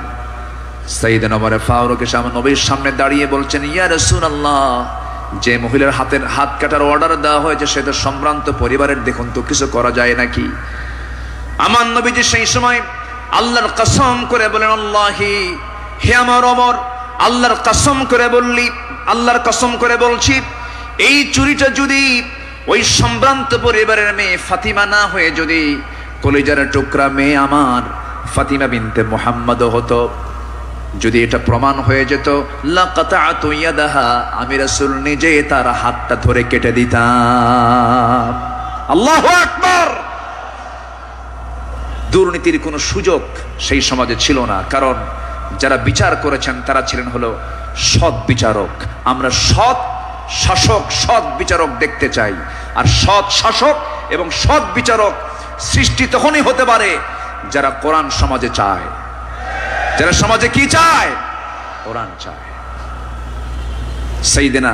S1: সাইয়েদনা ওমর ফারুক এসে আমার নবীর সামনে দাঁড়িয়ে বলছেন, ইয়া রাসূলুল্লাহ, যে মহিলার হাত কাটার অর্ডার দেওয়া হয়েছে সে তো সম্ভ্রান্ত পরিবারের, দেখুন তো কিছু করা যায় নাকি? আমার নবীজি সেই সময় আল্লাহর কসম করে বলেন, আল্লাহি, হে আমার ওমর, আল্লাহর কসম করে বলছি, এই চুরিটা যদি ওই সম্ভ্রান্ত পরিবারের মেয়ে ফাতিমা না হয়ে যদি কলিজার টুকরা মেয়ে আমার ফাতিমা বিনতে মুহাম্মদ হতো, যদি এটা প্রমাণ হয়ে যেত, লাকাতাতু ইয়াদাহা, আমি রাসূল নিজে তার হাতটা ধরে কেটে দিতাম। আল্লাহু আকবার। দুর্নীতির কোনো সুযোগ সেই সমাজে ছিল না, কারণ যারা বিচার করেছেন তারা ছিলেন হলো সৎ বিচারক। আমরা সৎ শাসক, সৎ বিচারক দেখতে চাই। আর সৎ শাসক এবং সৎ বিচারক সৃষ্টি তখনই হতে পারে যারা কোরআন সমাজে চায়। যারা সমাজে কি চায়? কোরআন চায়। সাইয়েদনা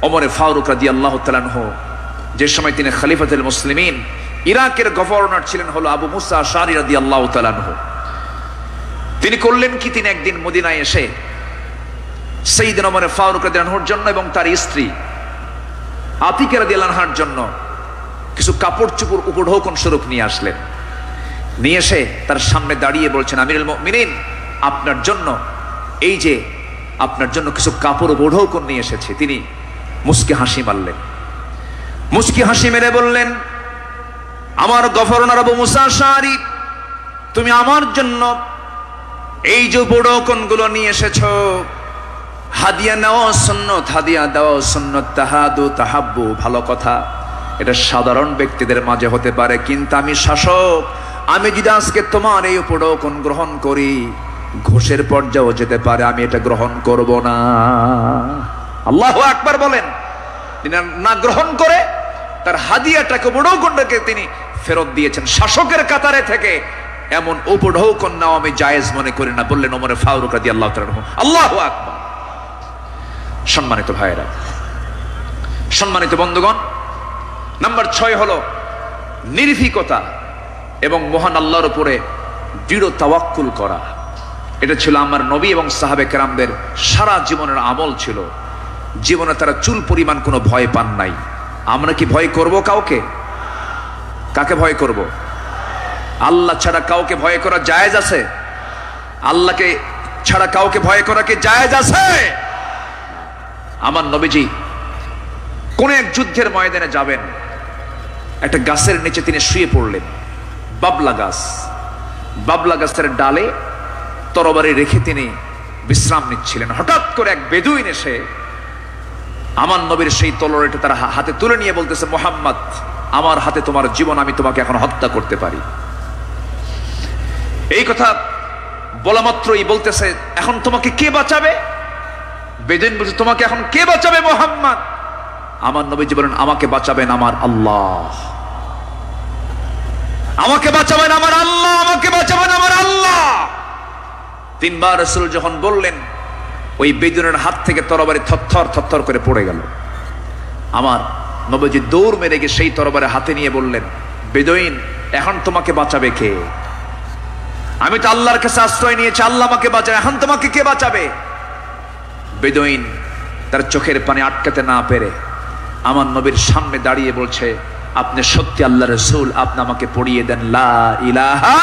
S1: ওমর ফারুক রাদিয়াল্লাহু তাআলা আনহু, যে সময় তিনি খলিফাতুল মুসলিমিন, ইরাকের গভর্নর ছিলেন হলো আবু মুসা আশআরী রাদিয়াল্লাহু তাআলা আনহু। তিনি করলেন কি, তিনি একদিন মদিনায় এসে সাইয়েদনা ওমর ফারুক রাদিয়াল্লাহু আনহুর জন্য এবং তার স্ত্রী আতিকা রাদিয়াল্লাহু আনহার জন্য কিছু কাপড় চোপড় উপঢৌকন স্বরূপ নিয়ে আসলেন। নিয়ে এসে তার সামনে দাঁড়িয়ে বলছেন, আমিরুল মুমিনিন, আপনার জন্য কিছু কাপড় উপঢৌকন নিয়ে এসেছি। তিনি মুস্কি হাসি মারলেন। মুস্কি হাসি মেরে বললেন, আমার গভর্নর আবু মুসা আশআরী, তুমি আমার জন্য এই যে উপঢৌকনগুলো নিয়ে এসেছো, হাদিয়া নেওয়া সুন্নত, হাদিয়া দেওয়া সুন্নত, তাহাদু তাহাব্বু, ভালো কথা, এটা সাধারণ ব্যক্তিদের মাঝে হতে পারে, কিন্তু আমি শাসক, আমি যদি আজকে তোমার এই উপঢৌকন গ্রহণ করি, ঘুষের পর্যায়েও যেতে পারে, আমি এটা গ্রহণ করব না। আল্লাহু আকবার বলেন। তিনি না গ্রহণ করে তার হাদিয়াটাকে, উপঢৌকনটাকে তিনি ফেরত দিয়েছেন। শাসকের কাতারে থেকে এমন উপঢৌকন নেওয়া আমি জায়েজ মনে করি না, বললেন ওমর ফারুক রাদিয়াল্লাহু তাআলা আনহু। আল্লাহু আকবার। সম্মানিত ভাইয়েরা, সম্মানিত বন্ধুগণ, নাম্বার 6 হলো নির্ভীকতা এবং মহান আল্লাহর উপরে দৃঢ় তাওয়াক্কুল করা। এটা ছিল আমার নবী এবং সাহাবে কেরামদের সারা জীবনের আমল ছিল। জীবনে তারা চুল পরিমাণ কোনো ভয় পান নাই। আমরা কি ভয় করব কাউকে? কাকে ভয় করব? আল্লাহ ছাড়া কাউকে ভয় করা জায়েজ আছে? আল্লাহকে ছাড়া কাউকে ভয় করা কি জায়েজ আছে? আমার নবীজি কোন এক যুদ্ধের ময়দানে যাবেন, একটা গাছের নিচে তিনি শুয়ে পড়লেন, বাবলা গাছ। বাবলা গাছের ডালে তরবারি রেখে তিনি বিশ্রাম নিচ্ছিলেন। হঠাৎ করে এক বেদুইন এসে আমার নবীর সেই তলোয়ারটা তার হাতে তুলে নিয়ে বলতেছে, মুহাম্মদ, আমার হাতে তোমার জীবন, আমি তোমাকে এখন হত্যা করতে পারি। এই কথা বলা মাত্রই বলতেছে, এখন তোমাকে কে বাঁচাবে? বেদুইন বলছে, তোমাকে এখন কে বাঁচাবে মুহাম্মদ? আমার নবীজি বলেন, আমাকে বাঁচাবেন আমার আল্লাহ, আমাকে বাঁচাবেন আমার আল্লাহ, আমাকে বাঁচাবেন আমার আল্লাহ। 3 বার রাসূল যখন বললেন, ওই বেদুইনের হাত থেকে তরবারি থরথর থরথর করে পড়ে গেল। আমার নবীজি দৌড় মেরে গিয়ে সেই তরবারি হাতে নিয়ে বললেন, বেদুইন, এখন তোমাকে বাঁচাবে কে? আমি তো আল্লাহর কাছে আশ্রয় নিয়েছি, আল্লাহ আমাকে বাঁচাবে, এখন তোমাকে কে বাঁচাবে? বেদুইন তার চোখের পানি আটকাতে না পেরে আমার নবীর সামনে দাঁড়িয়ে বলছে, আপনি সত্যি আল্লাহর রাসূল, আপনি আমাকে পড়িয়ে দেন লা ইলাহা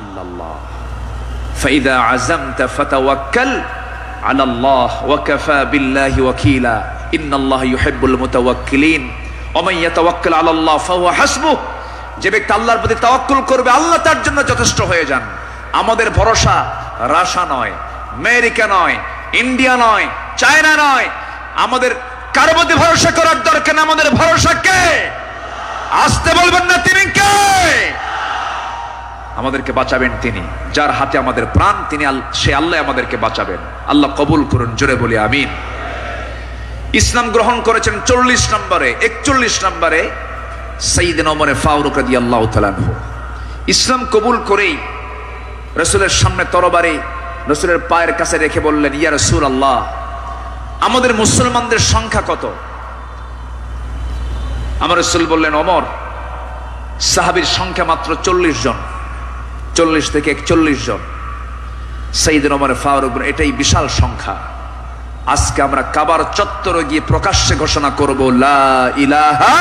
S1: ইল্লাল্লাহ, ফাইদা আযামতা ফাতাওয়াক্কাল আলাল্লাহ ওয়া কাফা বিল্লাহি ওয়াকিলা, ইন্নাল্লাহা ইউহিব্বুল মুতাওয়াক্কিলিন ওয়া মান ইয়াতাওয়াক্কাল আলাল্লাহ ফাহুয়া হাসবুহ। যে ব্যক্তি আল্লাহর প্রতি তাওয়াক্কুল করবে, আল্লাহ তার জন্য যথেষ্ট হয়ে যান। আমাদের ভরসা রাশিয়া নয়, আমেরিকা নয়, ইন্ডিয়া নয়, চায়না নয়, আমাদের কারো মধ্যে ভরসা করার দরকার না। আমাদের ভরসা কে? আসতে বলবেন না, তিনি কে? আমাদেরকে বাঁচাবেন তিনি, যার হাতে আমাদের প্রাণ, তিনি সে আল্লাহ আমাদেরকে বাঁচাবেন। আল্লাহ কবুল করুন, জোরে বলি আমিন। ইসলাম গ্রহণ করেছেন 40 নম্বরে, 41 নম্বরে সাইয়েদনা ওমর ফারুক রাদিয়াল্লাহু তাআলা আনহু। ইসলাম কবুল করেই রাসূলের সামনে তরবারি রাসূলের পায়ের কাছে রেখে বললেন, ইয়া রাসূলুল্লাহ, আমাদের মুসলমানদের সংখ্যা কত? আমার রাসূল বললেন, ওমর, সাহাবীর সংখ্যা মাত্র 40 জন, 40 থেকে 41 জন। সাইয়েদনা ওমর ফারুক বলেন, এটাই বিশাল সংখ্যা। আজকে আমরা কাবার চত্বরে গিয়ে প্রকাশ্যে ঘোষণা করব লা ইলাহা।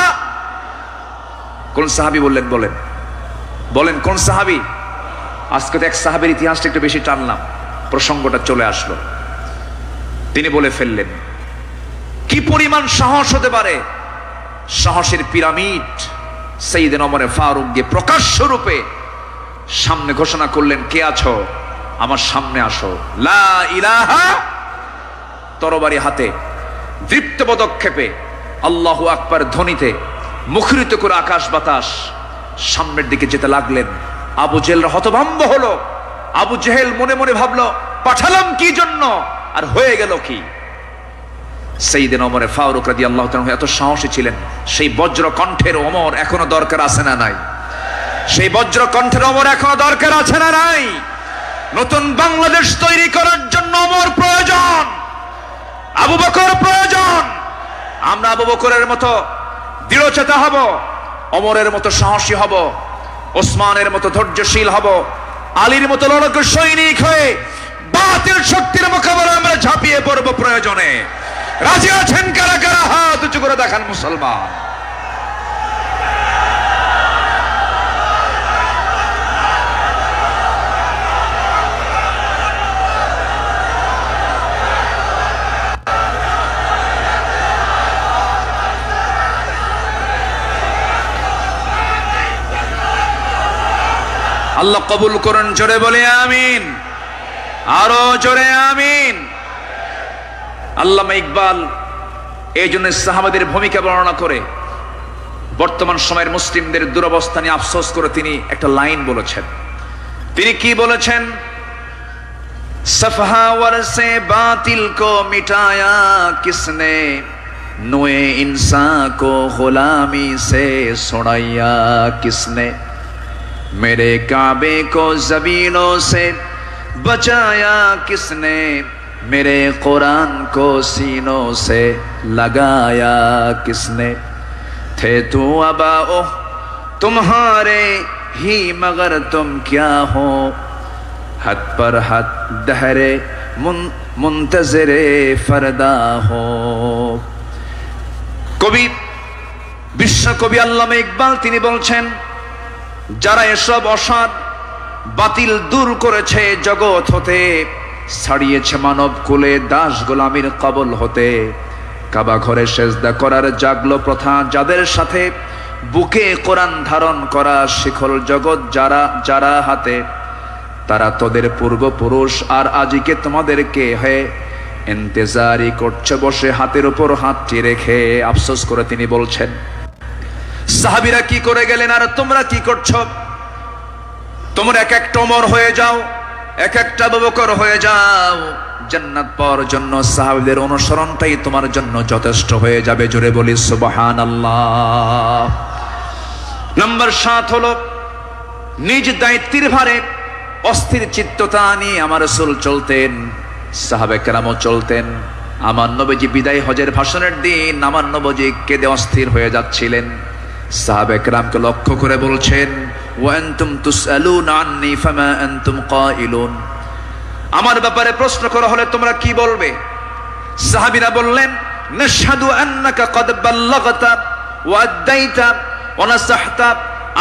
S1: কোন সাহাবী বললেন? বলেন বলেন, কোন সাহাবী? আজকে তো এক সাহাবীর ইতিহাসটা একটু বেশি টানলাম, প্রসঙ্গটা চলে আসলো। তিনি বলে ফেললেন, কি পরিমাণ সাহস হতে পারে! সাহসের পিরামিড। সাইয়েদনা ওমর ফারুক গিয়ে প্রকাশ্য রূপে সামনে ঘোষণা করলেন, কে আছো? আমার সামনে আসো। লা ইলাহা, তরবারি হাতে, দীপ্ত পদক্ষেপে, আল্লাহু আকবার ধ্বনিতে মুখরিত করে আকাশ বাতাস সামনের দিকে যেতে লাগলেন। আবু জেহেল হতভম্ব হলো। আবু জেহেল মনে মনে ভাবলো, পাঠালাম কি জন্য, আর হয়ে গেল কি? সাইয়েদনা ওমর ফারুক রাদিয়াল্লাহু তাআলা এত সাহসী ছিলেন, সেই বজ্র কণ্ঠের ওমর এখনো দরকার আছে না নাই? সেই বজ্র কণ্ঠের ওমর এখনো দরকার আছে না নাই? নতুন বাংলাদেশ তৈরি করার জন্য ওমর প্রয়োজন, আবু বকর প্রয়োজন। আমরা আবু বকরের মতো দৃঢ়চেতা হব, ওমরের মতো সাহসী হব, ওসমানের মতো ধৈর্যশীল হব, আলীর মতো লড়াকু সৈনিক হয়ে বাতিল শক্তির মোকাবেলায় আমরা ঝাঁপিয়ে পড়ব প্রয়োজনে। রাজি আছেন কারা কারা? হাত উঁচু করে দেখান মুসলমান। আল্লাহ কবুল করুন, জোরে বলে আমিন। আরো জোরে আমিন। আল্লামা ইকবাল এই জন্য সাহাবাদের ভূমিকা বর্ণনা করে বর্তমান সময়ের মুসলিমদের দুরবস্থা নিয়ে আফসোস করে তিনি একটা লাইন বলেছেন। তিনি কি বলেছেন? सफ़हावर से बातिल को मिटाया किसने, नूए इंसान को गुलामी से छुड़ाया किसने, मेरे काबे को ज़मीनों से बचाया किसने, मेरे कुरान को सीनों से लगाया किसने, थे तो अबाओ तुम्हारे ही मगर तुम क्या हो, হাত পর হাত দহরে মুন্তজরে ফরদা হো। কবি, বিশ্বকবি আল্লামা ইকবাল তিনি বলছেন, যারা এসব অসৎ বাতিল দূর করেছে জগৎ হতে, ছাড়িয়েছে মানব কুলে দাস গোলামির কবল হতে, কাবা ঘরে সেজদা করার জাগলো প্রথা যাদের সাথে, বুকে কোরআন ধারণ করা শিখল জগৎ যারা হাতে, তারা তোদের পূর্বপুরুষ আর আজিকে তোমাদেরকে হয়ে ইন্তজারি করছে বসে হাতের উপর হাতটি রেখে। আফসোস করে তিনি বলছেন, সাহাবীরা কি করে গেলেন আর তোমরা কি করছো? তোমরা এক একটা ওমর হয়ে যাও, এক একটা আবু বকর হয়ে যাও, জান্নাত পাওয়ার জন্য সাহাবীদের অনুসরণটাই তোমার জন্য যথেষ্ট হয়ে যাবে। জোরে বলি সুবহানাল্লাহ। নাম্বার 7 হলো নিজ দায়িত্বের ভারে অস্থির চিত্ততা নিয়ে আমার রাসূল চলতেন, সাহাবে কেরামও চলতেন। আমার নবীজি বিদায় হজের ভাষণের দিন আমার নবীজি কেঁদে অস্থির হয়ে যাচ্ছিলেন। সাহাবে কেরামকে লক্ষ্য করে বলছেন, ওয়া আনতুম তুসআলুনা আন্নী ফামা আনতুম কাইলুন, আমার ব্যাপারে প্রশ্ন করা হলে তোমরা কি বলবে? সাহাবীরা বললেন, নাশহাদু আন্নাকা ক্বাদ বাল্লাগতা ওয়া আদাইতা ওয়া নাসাহতা,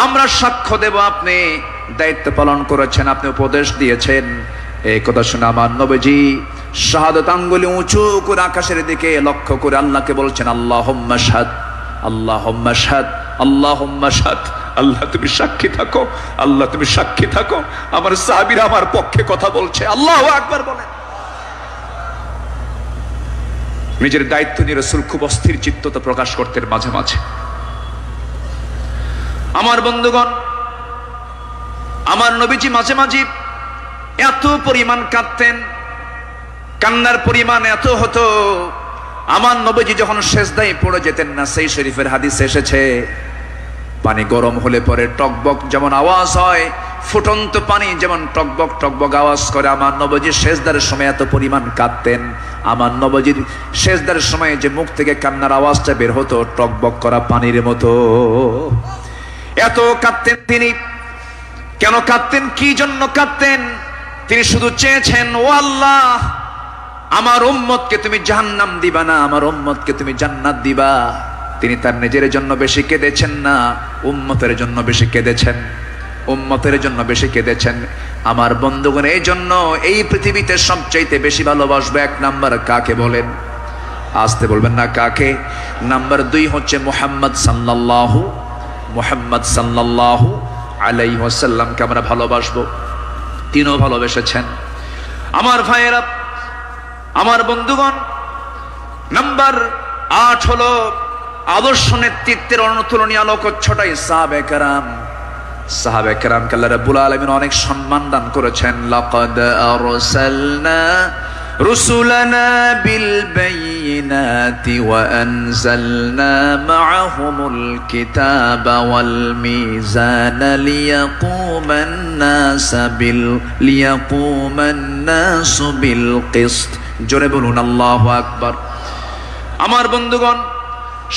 S1: আমরা সাক্ষ্য দেব আপনি দায়িত্ব পালন করেছেন, আপনি উপদেশ দিয়েছেন। এই কথা শুনে আমার নবীজি শাহাদাত আঙ্গুলি উঁচু করে আকাশের দিকে লক্ষ্য করে আল্লাহকে বলছেন, আল্লাহুম্মা শাহাদ, আল্লাহুম্মা শাহাদ, আল্লাহুম্মা শাহাদ। আল্লাহ তুমি সাক্ষী থাকো, আল্লাহ তুমি সাক্ষী থাকো, আমার সাহাবীরা আমার পক্ষে কথা বলছে। আল্লাহু আকবার বলেন। নিজের দায়িত্ব নিয়ে রাসূল খুব অস্থির চিত্ততা প্রকাশ করতেন মাঝে মাঝে। আমার বন্ধুগণ, আমার নবীজি মাঝে মাঝে এত পরিমাণ কাঁদতেন, কান্নার পরিমাণ এত হতো, আমার নবীজি যখন সেজদায় পড়ে যেতেন না, সেই শরীফের হাদিসে এসেছে, পানি গরম হলে পরে টকবক যেমন আওয়াজ হয়, ফুটন্ত পানি যেমন টকবক টকবক আওয়াজ করে, আমার নবীজি সেজদার সময় এত পরিমাণ কাঁদতেন। আমার নবীজির সেজদার সময় যে মুখ থেকে কান্নার আওয়াজটা বের হতো টকবক করা পানির মতো, এত কাঁদতেন তিনি। কেন কাঁদতেন? কি জন্য কাঁদতেন? তিনি শুধু চেয়েছেন, ও আল্লাহ, আমার উম্মতকে তুমি জাহান্নাম দিবা না, আমার উম্মতকে তুমি জান্নাত দিবা। তিনি তার নিজের জন্য বেশি কেঁদেছেন না, উম্মতের জন্য বেশি কেঁদেছেন, উম্মতের জন্য বেশি কেঁদেছেন। আমার বন্ধুগণ, এই জন্য এই পৃথিবীতে সবচাইতে বেশি ভালোবাসবো 1 নাম্বার কাকে বলেন? আসতে বলবেন না কাকে? নাম্বার 2 হচ্ছে মুহাম্মদ সাল্লাল্লাহু আলাইহি ওয়াসাল্লামকে আমরা ভালোবাসবো। তিনিও ভালোবেসেছেন। আমার ভাইয়েরা, আমার বন্ধুগণ, নাম্বার 8 হলো আদর্শ নেতৃত্বের অনুতুলনীয় আলোক ছটাই সাহাবে কেরাম। সাহাবে কেরামকে আল্লাহ রাব্বুল আলামিন অনেক সম্মান দান করেছেন। লাকাদ আরসালনা রুসুলানা বিল বায়িনাতি ওয়া আনজালনা মাআহুমুল কিতাবা ওয়াল মিজানা লিয়াকুমান নাসু বিল কিসত। জোরে বলুন আল্লাহু আকবার। আমার বন্ধুগণ,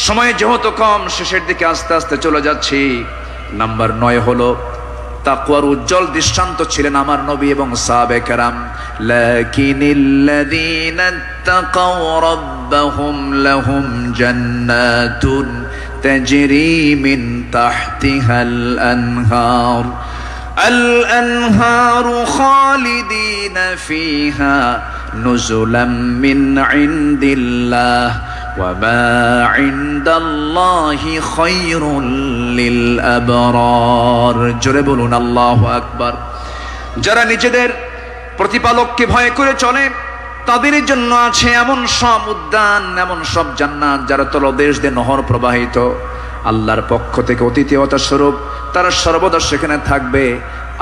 S1: সময় যেহেতু কম, শেষের দিকে আস্তে আস্তে চলে যাচ্ছি। নাম্বার 9 হলো তাকওয়ার উজ্জ্বল দৃষ্টান্ত ছিলেন আমার নবী এবং সাহাবে কেরাম। লাকিনিল্লাযীনা তাকাও রাব্বাহুম লাহুম জান্নাতুন তাজরি মিন তাহতিহাল আনহার الأنهار خالدين فيها نزلا من عند الله وما عند الله خير للأبرار। জোরে বলুন আল্লাহু আকবার। যারা নিজেদের প্রতিপালককে ভয় করে চলে তাদের জন্য আছে এমন সব উদ্যান, এমন সব জান্নাত যার তলদেশ দিয়ে নহর প্রবাহিত। আল্লাহর পক্ষ থেকে অতিথিয়তা স্বরূপ তারা সর্বদা সেখানে থাকবে।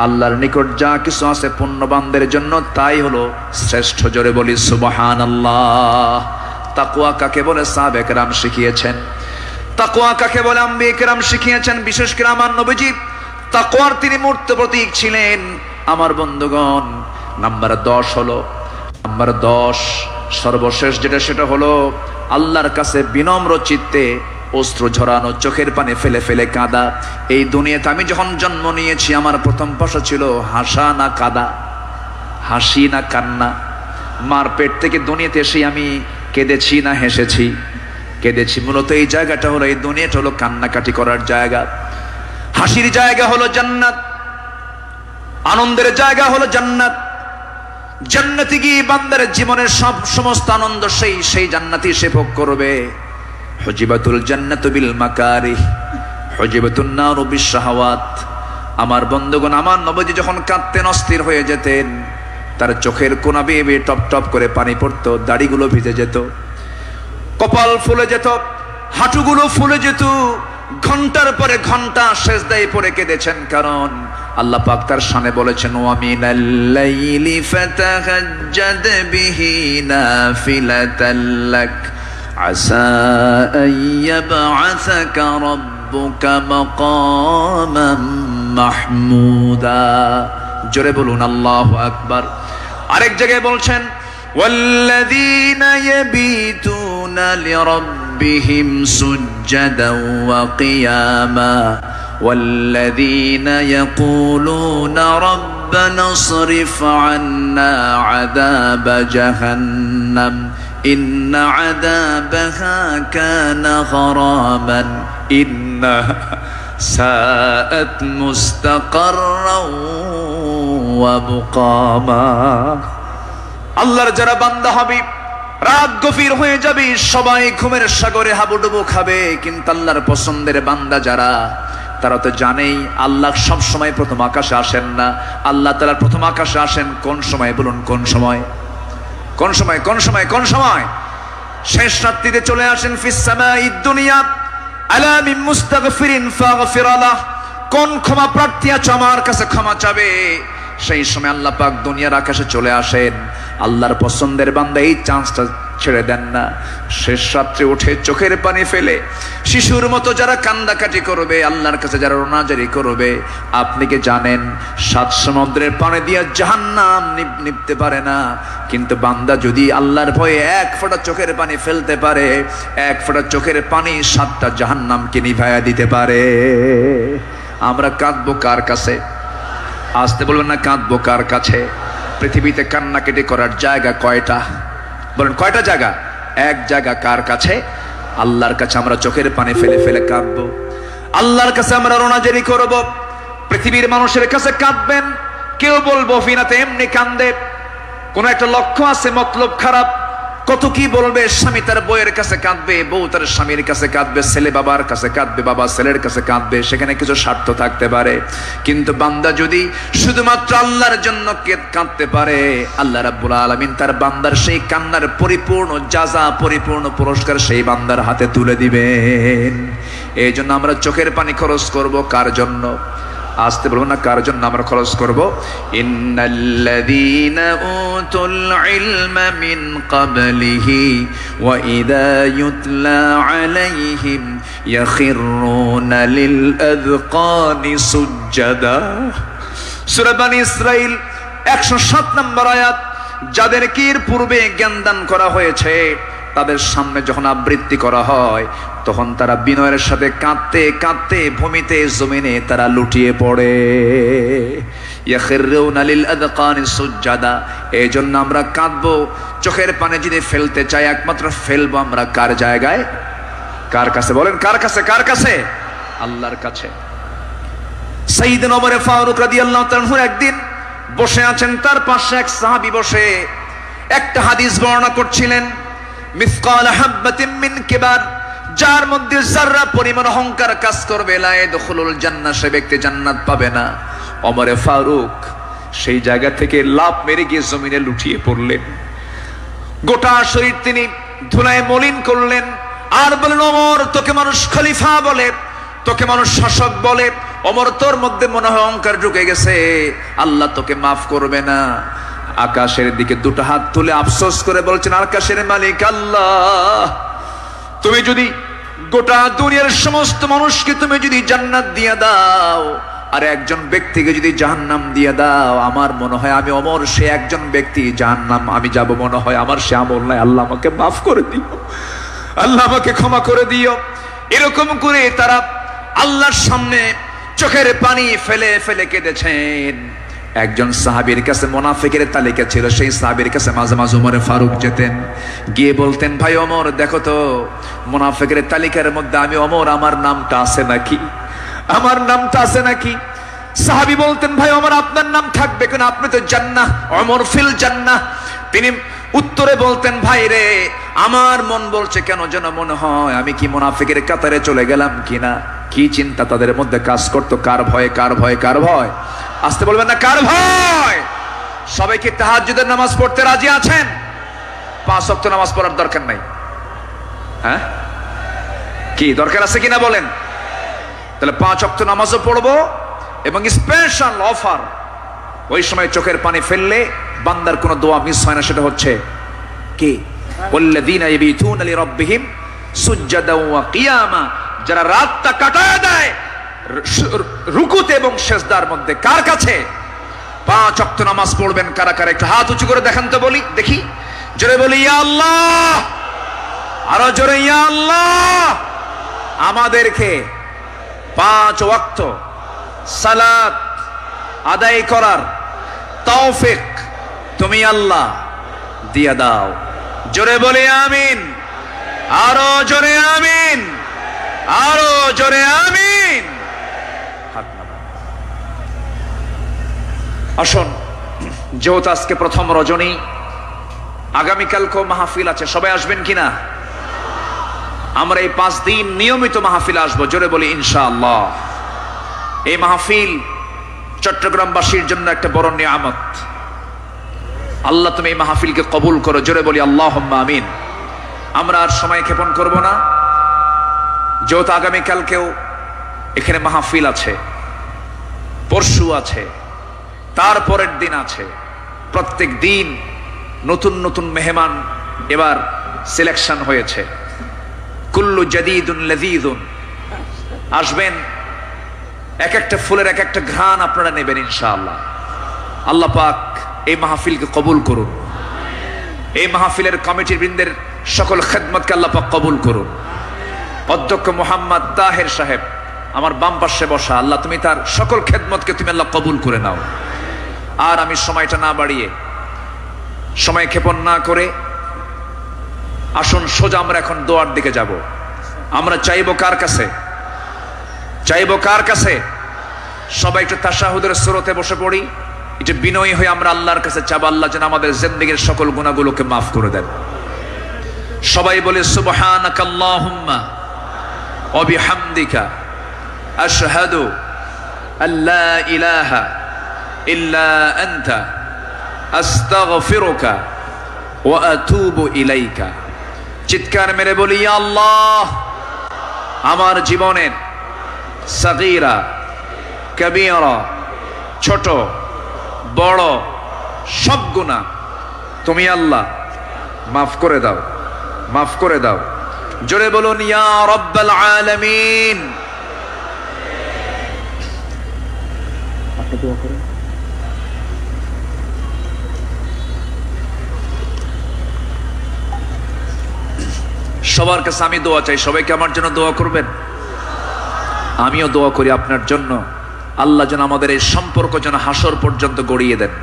S1: আল্লাহর নিকট যা কিছু আছে পুণ্যবানদের জন্য তাই হলো শ্রেষ্ঠ। জোরে বলি সুবহানাল্লাহ। তাকওয়া কাকে বলে সাহাবে কেরাম শিখিয়েছেন, তাকওয়া কাকে বলে আম্বিয়ে কেরাম শিখিয়েছেন। বিশেষ করে আমার নবীজি তাকওয়ার তিনি মূর্ত প্রতীক ছিলেন। আমার বন্ধুগণ, নাম্বার 10 হলো, নাম্বার 10 সর্বশেষ যেটা, সেটা হলো আল্লাহর কাছে বিনম্র চিত্তে অশ্রু ঝরানো, চোখের পানি ফেলে ফেলে কাঁদা। এই দুনিয়াতে আমি যখন জন্ম নিয়েছি আমার প্রথম প্রশ্ন ছিল হাসা না কাঁদা, হাসি না কান্না। মার পেট থেকে দুনিয়াতে এসে আমি কেঁদেছি না হেসেছি? কেঁদেছি। মূলত এই জায়গাটা হলো, এই দুনিয়াটা হলো কান্নাকাটি করার জায়গা। হাসির জায়গা হলো জান্নাত, আনন্দের জায়গা হলো জান্নাত। জান্নাতে গিয়ে বান্দার জীবনের সব সমস্ত আনন্দ সেই জান্নাতই সে ভোগ করবে। হুজিবাতুল জান্নাতু বিল মাকারিহ, হুজিবাতুন নারু বিশ শাহাওয়াত। আমার বন্ধুগণ, আমার নবীজি যখন কাঁদতেন, অস্থির হয়ে যেতেন, তার চোখের কোনা বেয়ে বেয়ে টপ টপ করে পানি পড়তো, দাড়িগুলো ভিজে যেত, কপাল ফুলে যেত, হাঁটুগুলো ফুলে যেত। ঘন্টার পরে ঘন্টা সেজদায় পড়ে কেঁদেছেন, কারণ আল্লাহ পাক তার শানে বলেছেন ওয়া মিনাল লাইলি ফাতাহাজ্জাদ বিহি নাফিলাতাল লাক আসা আইয়াবআসাকা রাব্বুকা মাকামান মাহমুদা। জোরে বলুন আল্লাহু আকবার। আরেক জায়গায় বলছেন ওয়াল্লাযীনা ইয়াবিতুনা লিরাব্বিহিম সুজ্জাদাও ওয়া কিয়ামা والذين يقولون ربنا اصرف عنا عذاب جهنم إن عذابها كان غراما إنها ساءت مستقرا ومقاما। আল্লাহর যারা বান্দা হবে, রাত গভীর হয়ে যাবে, সবাই ঘুমের সাগরে হাবুডুবু খাবে, কিন্তু আল্লাহর পছন্দের বান্দা যারা, তারা তো জানেই আল্লাহ সব সময় প্রথম আকাশে আসেন না। আল্লাহ তাআলা প্রথম আকাশে আসেন কোন সময় বলুন? কোন সময়? কোন সময়? কোন সময়? কোন সময়? শেষ রাত্রিতে চলে আসেন। ফিস সামাঈদ দুনিয়া আলা মিন মুস্তাগফিরিন ফাগফির লাহ। কোন ক্ষমা প্রার্থী আছে আমার কাছে ক্ষমা চাবে, সেই সময় আল্লাহ পাক দুনিয়ার আকাশে চলে আসেন। আল্লাহর পছন্দের বান্দা এই চান্সটা ছেড়ে দেন না। শেষ রাত্রে উঠে চোখের পানি ফেলে শিশুর মতো যারা কান্দাকাটি করবে, আল্লাহর কাছে যারা রোনাজারি করবে, আপনি কি জানেন 7 সমুদ্রের পানি দিয়ে জাহান্নাম নিভতে পারে না, কিন্তু বান্দা যদি আল্লাহর ভয়ে 1 ফোঁটা চোখের পানি ফেলতে পারে, 1 ফোঁটা চোখের পানি 7টা জাহান্নামকে নিভাইয়া দিতে পারে। আমরা কাঁদবো কার কাছে? আসতে বলবেন না, কাঁদবো কার কাছে? পৃথিবীতে কান্নাকাটি করার জায়গা কয়টা বলেন? কয়টা জায়গা? এক জায়গা। কার কাছে? আল্লাহর কাছে আমরা চোখের পানি ফেলে ফেলে কাঁদবো, আল্লাহর কাছে আমরা রোনাজারি করব। পৃথিবীর মানুষের কাছে কাঁদবেন, কেউ বলবো ফিনাতে এমনি কান্দে, কোন একটা লক্ষ্য আছে, মতলব খারাপ। কত কি বলবে। স্বামী তার বউয়ের কাছে কাঁদবে, বউ তার স্বামীর কাছে কাঁদবে, ছেলে বাবার কাছে কাঁদবে, বাবা ছেলের কাছে কাঁদবে, সেখানে কিছু স্বার্থ থাকতে পারে। কিন্তু বান্দা যদি শুধুমাত্র আল্লাহর জন্য কাঁদতে পারে, আল্লাহ রাব্বুল আলামিন তার বান্দার সেই কান্নার পরিপূর্ণ জাযা, পরিপূর্ণ পুরস্কার সেই বান্দার হাতে তুলে দিবেন। এই জন্য আমরা চোখের পানি খরচ করব কার জন্য? আসতে বলবো না, কার জন্য আমরা খরচ করব? ইন্নাল্লাযীনা উতুল ইলমা মিন ক্বাবলিহি ওয়া ইযা ইউতলা আলাইহিম ইয়াখিরুনা লিল আযকানি সুজ্জাদা। সূরা বনী ইসরাঈল 107 নম্বর আয়াত। যাদেরকে এর পূর্বে জ্ঞান দান করা হয়েছে, তাদের সামনে যখন আবৃত্তি করা হয়, তখন তারা বিনয়ের সাথে কাঁদতে কাঁদতে ভূমিতে জমিনে তারা লুটিয়ে পড়ে। ইয়াখিরুনা লিল আযকানি সুজ্জাদা। এই জন্য আমরা কাঁদবো। চোখের পানি যদি ফেলতে চাই, একমাত্র ফেলবো আমরা কার জায়গায়? কার কাছে বলেন? কার কাছে? কার কাছে? আল্লাহর কাছে। সাইয়েদনা ওমর ফারুক রাদিয়াল্লাহু তাআলা একদিন বসে আছেন, তার পাশে এক সাহাবী বসে একটা হাদিস বর্ণনা করছিলেন। মিসকাল হাববাতিন মিন কিবার, যার মধ্যে যাররা পরিমাণ অহংকার কাজ করবে, লা ইয়াদখুলুল জান্নাহ, সে ব্যক্তি জান্নাত পাবে না। ওমর ফারুক সেই জায়গা থেকে লাফ মেরে গিয়ে জমিনে লুটিয়ে পড়লেন। গোটা শরীর তিনি ধুলায় মলিন করলেন আর বললেন, ওমর, তোকে মানুষ খলিফা বলে, তোকে মানুষ শাসক বলে, ওমর তোর মধ্যে মনে হয় অহংকার ঢুকে গেছে, আল্লাহ তোকে মাফ করবে না। আকাশের দিকে দুটো হাত তুলে আফসোস করে বলছেন, আকাশের মালিক আল্লাহ, তুমি যদি গোটা দুনিয়ার সমস্ত মানুষকে তুমি যদি জান্নাত দিয়ে দাও আর একজন ব্যক্তিকে যদি জাহান্নাম দিয়ে দাও, আমার মনে হয় আমি ওমর সে একজন ব্যক্তি, জাহান্নাম আমি যাব মনে হয় আমার সে আমল নাই, আল্লাহ আমাকে মাফ করে দিও, আল্লাহ আমাকে ক্ষমা করে দিও। এরকম করে তারা আল্লাহর সামনে চোখের পানি ফেলে ফেলে কেঁদেছেন। একজন সাহাবীর কাছে মুনাফিকের তালিকা ছিল, সেই সাহাবীর কাছে মাঝে মাঝে ওমর ফারুক যেতেন, গিয়ে বলতেন, ভাই ওমর দেখো তো মুনাফিকের তালিকার মধ্যে আমি ওমর, আমার নামটা আছে নাকি, আমার নামটা আছে নাকি? সাহাবী বলতেন, ভাই ওমর আপনার নাম থাকবে কেন, আপনি তো জান্নাহ, ওমর ফিল জান্নাহ। তিনি উত্তরে বলতেন, ভাই রে, আমার মন বলছে কেন যেন মনে হয় আমি কি মুনাফিকের কাতারে চলে গেলাম কিনা। কি চিন্তা তাদের মধ্যে কাজ করতো, কার ভয়, কার ভয়, কার ভয়? আসতে বলবেন না, কার ভয়? সবাই কি তাহাজ্জুদের নামাজ পড়তে রাজি আছেন? 5 ওয়াক্ত নামাজ পড়ার দরকার নাই, হ্যাঁ কি দরকার আছে কিনা বলেন? তাহলে 5 ওয়াক্ত নামাজও পড়বো এবং স্পেশাল অফার, ওই সময় চোখের পানি ফেললে বান্দার কোনো দোয়া মিস হয় না, সেটা হচ্ছে কি, ওয়াল্লাযীনা ইয়াবিতুনা লিরাব্বিহিম সুজদান ওয়া কিয়ামা, যারা রাতটা কাটায় দেয় রুকুতে এবং সিজদার মধ্যে। কার কাছে? 5 ওয়াক্ত নামাজ পড়বেন কারা কারা, একটু হাত উঁচু করে দেখান তো বলি, দেখি, জোরে বলি ইয়া আল্লাহ, আরো জোরে ইয়া আল্লাহ। আমাদেরকে 5 ওয়াক্ত সালাত আদায় করার তৌফিক তুমি আল্লাহ দিয়া দাও। জোরে বলি আমিন, আরো জোরে আমিন, আরো জোরে আমিন। আসুন, যেহেতু আজকে প্রথম রজনী, আগামীকালকেও মাহফিল আছে, সবাই আসবেন কিনা? আমরা এই 5 দিন নিয়মিত মাহফিল আসবো, জোরে বলি ইনশাআল্লাহ। এই মাহফিল চট্টগ্রামবাসীর জন্য একটা বড় নিয়ামত। আল্লাহ তুমি এই মাহফিলকে কবুল করো, জোরে বলি আল্লাহুম্মা আমিন। আমরা আর সময় ক্ষেপণ করব না, যেহেতু আগামীকালকেও এখানে মাহফিল আছে, পরশু আছে, তারপরের দিন আছে, প্রত্যেক দিন নতুন নতুন মেহমান এবার সিলেকশন হয়েছে। কুল্লু জাদিদুন লাযীযুন, আসবেন, এক একটা ফুলের এক একটা ঘ্রাণ আপনারা নেবেন ইনশাআল্লাহ। আল্লাহ পাক এই মাহফিলকে কবুল করুন, এই মাহফিলের কমিটির বৃন্দের সকল খেদমতকে আল্লাহ পাক কবুল করুন। অধ্যক্ষ মোহাম্মদ তাহের সাহেব আমার বাম পাশে বসা, আল্লাহ তুমি তার সকল খেদমতকে তুমি আল্লাহ কবুল করে নাও। আর আমি সময়টা না বাড়িয়ে, সময় ক্ষেপণ না করে, আসুন সোজা আমরা এখন দোয়ার দিকে যাব। আমরা চাইবো কার কাছে? চাইবো কার কাছে? সবাই একটু তাশাহুদের সুরতে বসে পড়ি, একটু বিনয়ী হয়ে আমরা আল্লাহর কাছে চাবো, আল্লাহ যেন আমাদের জিন্দেগীর সকল গুনাহগুলোকে মাফ করে দেন। সবাই বলে সুবহানাকাল্লাহুম্মা ওয়া বিহামদিকা আশহাদু আল্লা ইলাহা ইল্লা আনতা আস্তাগফিরুকা ওয়া আতুবু ইলাইকা। চিৎকার মেরে বলি, ইয়া আল্লাহ, আমার জীবনের সাগীরা কবীরা, ছোট বড় সব গুনাহ তুমি আল্লাহ মাফ করে দাও, মাফ করে দাও। জোরে বলুন ইয়া রাব্বাল আলামিন। আপনি দোয়া করেন। সবার কাছে আমি দোয়া চাই, সবাইকে আমার জন্য দোয়া করবেন। আমিও দোয়া করি আপনার জন্য, আল্লাহ যেন আমাদের এই সম্পর্ক যেন হাসর পর্যন্ত গড়িয়ে দেন।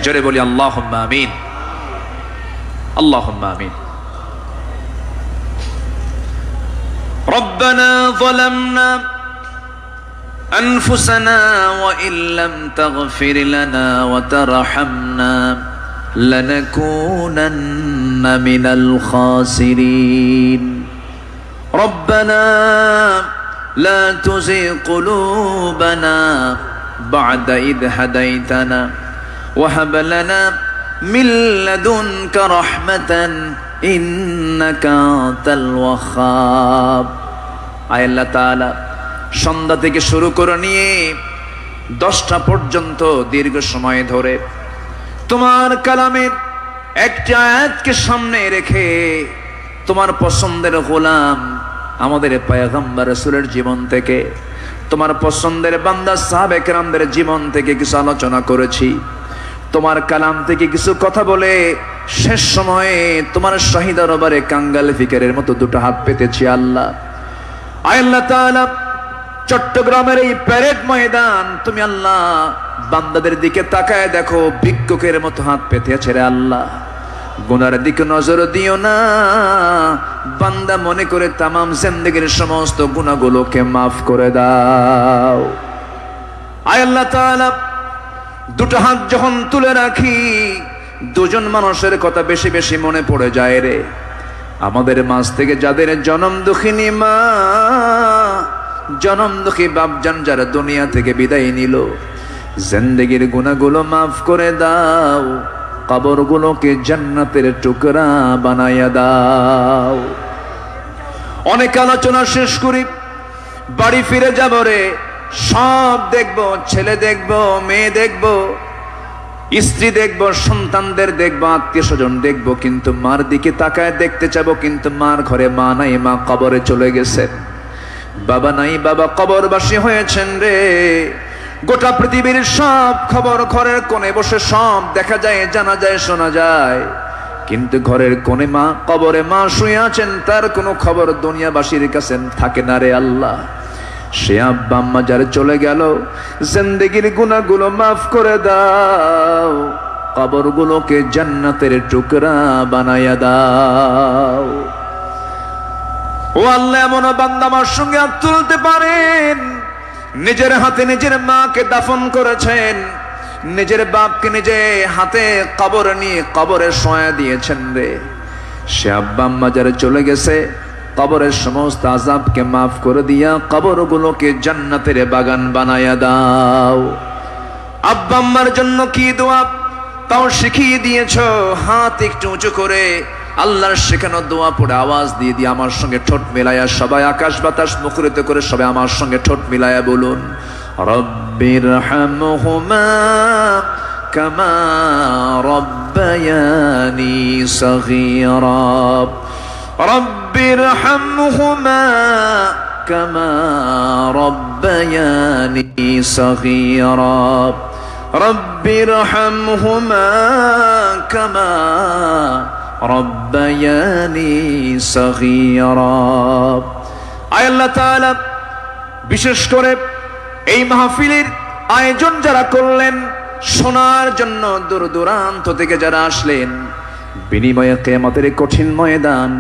S1: জোরে বলি আল্লাহুম্মা আমিন, আল্লাহুম্মা আমিন। ربنا ظلمنا أنفسنا وإن لم تغفر لنا وترحمنا لنكونن من الخاسرين ربنا لا تزغ قلوبنا বা'দা ইদ হাদাইতানা ওয়া হাব লানা মিন লাদুনকা রাহমাতান ইন্নাকা আনতাল ওয়াহ্হাব। আয় আল্লাহ তাআলা, সন্ধ্যা থেকে শুরু করে নিয়ে 10টা পর্যন্ত দীর্ঘ সময় ধরে তোমার কালামের একটা আয়াতকে সামনে রেখে তোমার পছন্দের গোলাম আমাদের পয়গম্বর রাসূলের জীবন থেকে, তোমার পছন্দের বান্দা সাহাবে কেরামদের জীবন থেকে কিছু আলোচনা করেছি। তোমার কালাম থেকে কিছু কথা বলে শেষ সময়ে তোমার শাহী দরবারে কাঙ্গাল ফিকিরের মতো দুটো হাত পেতেছি আল্লাহ। আয় আল্লাহ তাআলা, চট্টগ্রামের এই প্যারেড ময়দান তুমি আল্লাহ বান্দাদের দিকে তাকায় দেখো, ভিক্ষুকের মতো হাত পেতে আছে রে আল্লাহ। গুনার দিকে নজর দিও না, বান্দা মনে করে তামাম জিন্দেগীর সমস্ত গুনাহগুলোকে মাফ করে দাও। আয় আল্লাহ তাআলা, দুটো হাত যখন তুলে রাখি দুজন মানুষের কথা বেশি বেশি মনে পড়ে যায় রে। আমাদের মাঝ থেকে যাদের জনম দুঃখিনী মা, জনম দুঃখী বাপজান যারা দুনিয়া থেকে বিদায় নিল, জিন্দেগীর গুনাহগুলো মাফ করে দাও, কবরগুলোকে জান্নাতের টুকরা বানায়া দাও। অনেক আলোচনা শেষ করি, বাড়ি ফিরে যাব রে। সব দেখবো, ছেলে দেখবো, মেয়ে দেখবো, স্ত্রী দেখবো, সন্তানদের দেখবো, আত্মীয় স্বজন দেখবো, কিন্তু মার দিকে তাকায় দেখতে চাবো, কিন্তু মার ঘরে মা নাই, মা কবরে চলে গেছেন। বাবা নাই, বাবা কবরবাসী হয়েছেন রে। গোটা পৃথিবীর সব খবর ঘরের কোণে বসে সব দেখা যায়, জানা যায়, শোনা যায়, কিন্তু ঘরের কোণে মা, কবরে মা শুয়ে আছেন, তার কোনো খবর দুনিয়াবাসীর কাছে থাকে না রে আল্লাহ। সে আব্বা আম্মা যারা চলে গেল, জিন্দেগীর গুনাহগুলো মাফ করে দাও, কবরগুলোকে জান্নাতের টুকরা বানায়া দাও। ও আল্লাহ, এমন বান্দা আমার সঙ্গে হাত তুলতে পারেন, নিজের হাতে নিজের মাকে দাফন করেছেন, নিজের বাপকে নিজে হাতে কবর নিয়ে কবরে শোয়া দিয়েছেন রে। সে আব্বা আম্মা যারা চলে গেছে, কবরের সমস্ত আযাবকে মাফ করে দিয়া কবরগুলোকে জান্নাতের বাগান বানায়া দাও। আব্বা আম্মার জন্য কি দোয়া তাও শিখিয়ে দিয়েছো, হাত একটু উঁচু করে আল্লাহর শেখানো দোয়া পড়ে আওয়াজ দিয়ে দিয়ে আমার সঙ্গে ঠোঁট মিলায়া সবাই আকাশ বাতাস মুখরিত করে সবাই আমার সঙ্গে ঠোঁট মিলায়া বলুন, রব্বিরহামহুমা কামা রব্বায়ানি সগীরা, রব্বিরহামহুমা কামা রব্বায়ানি সগীরা, রব্বিরহামহুমা কামা রব্বায়ানি সগীরা। আয় আল্লাহ তাআলা, বিশেষ করে এই মাহফিলের আয়োজন যারা করলেন, শোনার জন্য দূর দূরান্ত থেকে যারা আসলেন, বিনিময়ে কিয়ামতের কঠিন ময়দান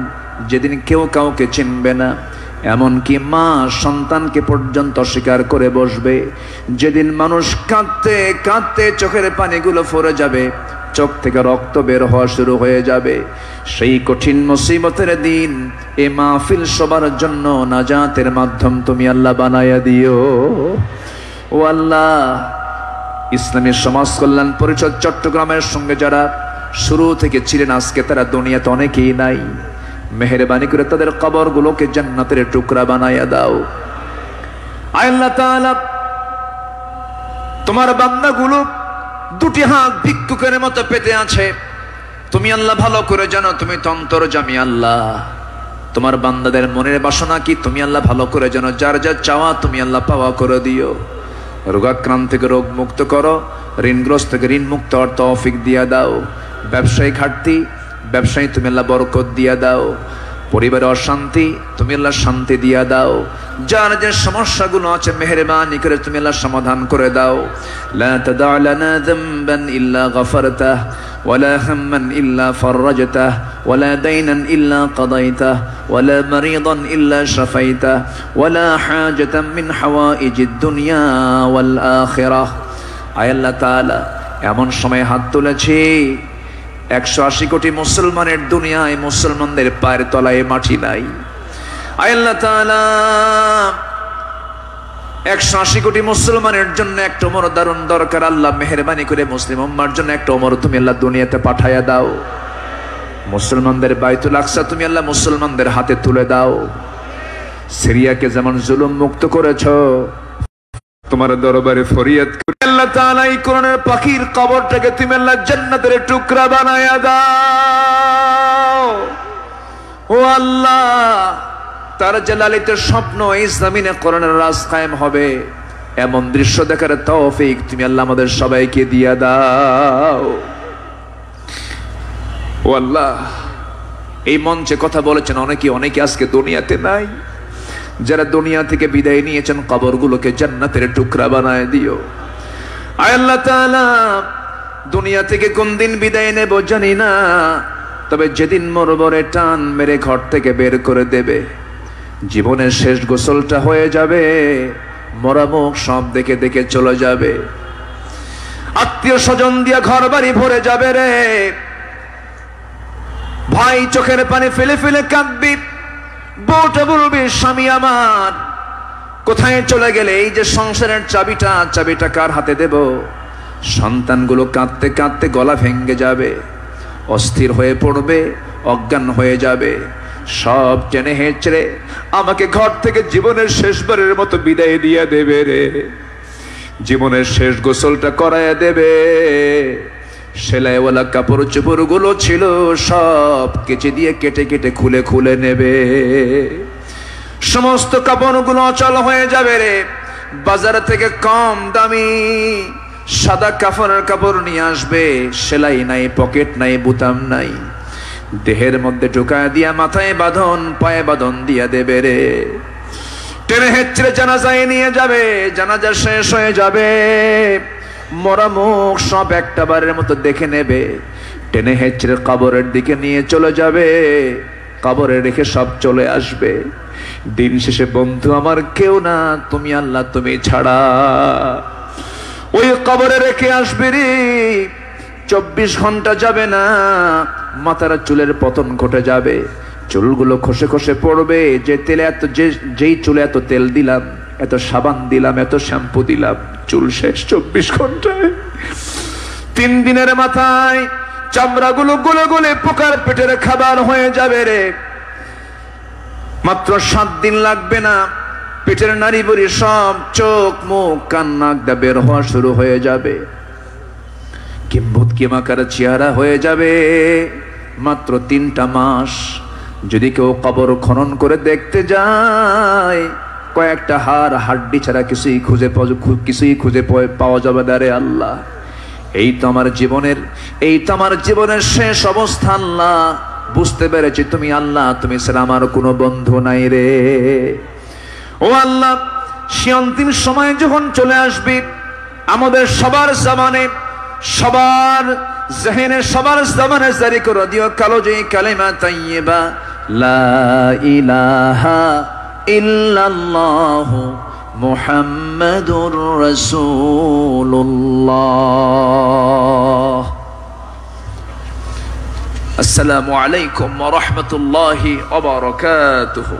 S1: যেদিন কেউ কাউকে চিনবে না, এমনকি মা সন্তানকে পর্যন্ত স্বীকার করে বসবে, যেদিন মানুষ কাঁদতে কাঁদতে চোখের পানিগুলো ফরে যাবে, চোখ থেকে রক্ত বের হওয়া শুরু হয়ে যাবে, সেই কঠিন মুসিবতের দিন এ মাহফিল সবার জন্য নাজাতের মাধ্যম তুমি আল্লাহ বানায়া দিও। ও আল্লাহ, ইসলামী সমাজ কল্যাণ পরিষদ চট্টগ্রামের সঙ্গে যারা শুরু থেকে ছিলেন, আজকে তারা দুনিয়াতে অনেকেই নাই, মেহেরবানি করে তাদের কবরগুলোকে জান্নাতের টুকরা বানায়া দাও। আয় আল্লাহ তাআলা, তোমার বান্দাগুলো দুটি হাত ভিক্ষুকের মতো পেতে আছে, তুমি আল্লাহ ভালো করে জানো, তুমি তো অন্তর্যামী আল্লাহ, তোমার বান্দাদের মনের বাসনা কি তুমি আল্লাহ ভালো করে জানো, যার যা চাওয়া তুমি আল্লাহ পাওয়া করে দিও। রোগাক্রান্ত থেকে রোগ মুক্ত করো, ঋণগ্রস্ত থেকে ঋণ মুক্ত হওয়ার তৌফিক দিয়া দাও, ব্যবসায়ী ঘাটতি ব্যবসায়ী তুমি আল্লাহ বরকত দিয়া দাও, পরিবারে অশান্তি তুমি আল্লাহ শান্তি দিয়া দাও, যার যে সমস্যাগুলো আছে মেহেরবানি করে তুমি আল্লাহ সমাধান করে দাও। লা তাদা লানা যামবান ইল্লা গফরতাহ ওয়ালা হাম্মান ইল্লা ফাররাজতাহ ওয়ালা দাইনান ইল্লা কাদাইতাহ ওয়ালা মারিদান ইল্লা শাফাইতাহ ওয়ালা হাজাতান মিন হাওয়াইজিদ দুনিয়া ওয়াল আখিরাহ। আয় আল্লাহ তাআলা, এমন সময় হাত তুলেছি 180 কোটি মুসলমানের দুনিয়ায় মুসলমানদের পায়ের তলায় মাটি নাই। আয় আল্লাহ তাআলা, 180 কোটি মুসলমানের জন্য একটা ওমর দারুণ দরকার। আল্লাহ মেহেরবানি করে মুসলিম উম্মার জন্য একটা ওমর তুমি আল্লাহ দুনিয়াতে পাঠায়া দাও। মুসলমানদের বাইতুল আকসা তুমি আল্লাহ মুসলমানদের হাতে তুলে দাও। সিরিয়াকে যেমন জুলুম মুক্ত করেছো, তোমার দরবারে ফরিয়াদ করি আল্লাহ তাআলা এই কোরআনের পাখির কবরটাকে তুমি আল্লাহ জান্নাতের টুকরা বানায়া দাও। ও আল্লাহ, তার যে লালিত স্বপ্ন এই জমিনে কোরআনের রাজ কায়েম হবে, এমন দৃশ্য দেখার তৌফিক তুমি আল্লাহ আমাদের সবাইকে দিয়া দাও। ও আল্লাহ, এই মঞ্চে কথা বলেছেন অনেকে আজকে দুনিয়াতে নাই। যারা দুনিয়া থেকে বিদায় নিয়েছেন, কবরগুলোকে জান্নাতের টুকরা বানায় দিও। আয় আল্লাহ তাআলা, দুনিয়া থেকে কোন দিন বিদায় নেব জানি না, তবে যেদিন মরবরে টান মেরে ঘর থেকে বের করে দেবে, জীবনের শেষ গোসলটা হয়ে যাবে, মরা মুখ সব দেখে দেখে চলে যাবে, আত্মীয় স্বজন দিয়া ঘর বাড়ি ভরে যাবে রে ভাই। চোখের পানি ফেলে ফেলে কাঁদবি, বউটা বলবি স্বামী আমার কোথায় চলে গেলে? এই যে সংসারের চাবিটা কার হাতে দেব? সন্তানগুলো কাঁদতে কাঁদতে গলা ভেঙে যাবে, অস্থির হয়ে পড়বে, অজ্ঞান হয়ে যাবে, সব টেনে হেঁচড়ে আমাকে ঘর থেকে জীবনের শেষবারের মতো বিদায় দিয়ে দেবে রে। জীবনের শেষ গোসলটা করায় দেবে। সেলাইওয়ালা কাপড় চোপড় গুলো ছিল সব কেচে দিয়ে কেটে কেটে খুলে খুলে নেবে। সমস্ত কাপড়গুলো অচল হয়ে যাবে রে। বাজার থেকে কম দামি সাদা কাপড় নিয়ে আসবে, সেলাই নাই, পকেট নাই, বুতাম নাই, দেহের মধ্যে ঢুকায় দিয়া মাথায় বাঁধন, পায়ে বাঁধন দিয়া দেবে রে। টেনে হেঁচড়ে জানাজায় নিয়ে যাবে, জানাজা শেষ হয়ে যাবে, মরা মুখ সব একটা বারের মতো দেখে নেবে, টেনে হেঁচড়ে কবরের দিকে নিয়ে চলে যাবে, কবরে রেখে সব চলে আসবে। দিন শেষে বন্ধু আমার কেউ না, তুমি আল্লাহ, তুমি ছাড়া। ওই কবরে রেখে আসবে রে, 24 ঘন্টা যাবে না, মাথার চুলের পতন ঘটে যাবে, চুলগুলো খসে খসে পড়বে। যেই চুলে এত তেল দিলাম, এত সাবান দিলাম, এত শ্যাম্পু দিলাম, চুল শেষ 24 ঘন্টায়। 3 দিনের মাথায় চামড়াগুলো গলে গলে পোকার পেটের খাবার হয়ে যাবে রে। মাত্র 7 দিন লাগবে না, পেটের নাড়ি বুড়ি সব চোখ মুখ কান নাক দিয়ে বের হওয়া শুরু হয়ে যাবে, কিম্ভূত কিমাকার চেহারা হয়ে যাবে। মাত্র 3টা মাস। যদি কেউ কবর খনন করে দেখতে যায়, কয়েকটা হাড্ডি ছাড়া কিছুই খুঁজে পাওয়া যাবে না রে আল্লাহ। এই তো আমার জীবনের শেষ অবস্থা আল্লাহ। বুঝতে পেরেছি তুমি আল্লাহ, তুমি ছাড়া আমার কোনো বন্ধু নাই রে। ও আল্লাহ, সে অন্তিম সময় যখন চলে আসবি, আমাদের সবার জবানে, সবার জেহেনে, সবার জবানে জারি করে দিও কালোজয়ী কালিমা তাইয়্যিবা লা ইলাহা ইল্লাল্লাহু মুহাম্মাদুর রাসূলুল্লাহ। আসসালামু আলাইকুম ওয়া রাহমাতুল্লাহি ওয়া বারাকাতুহু।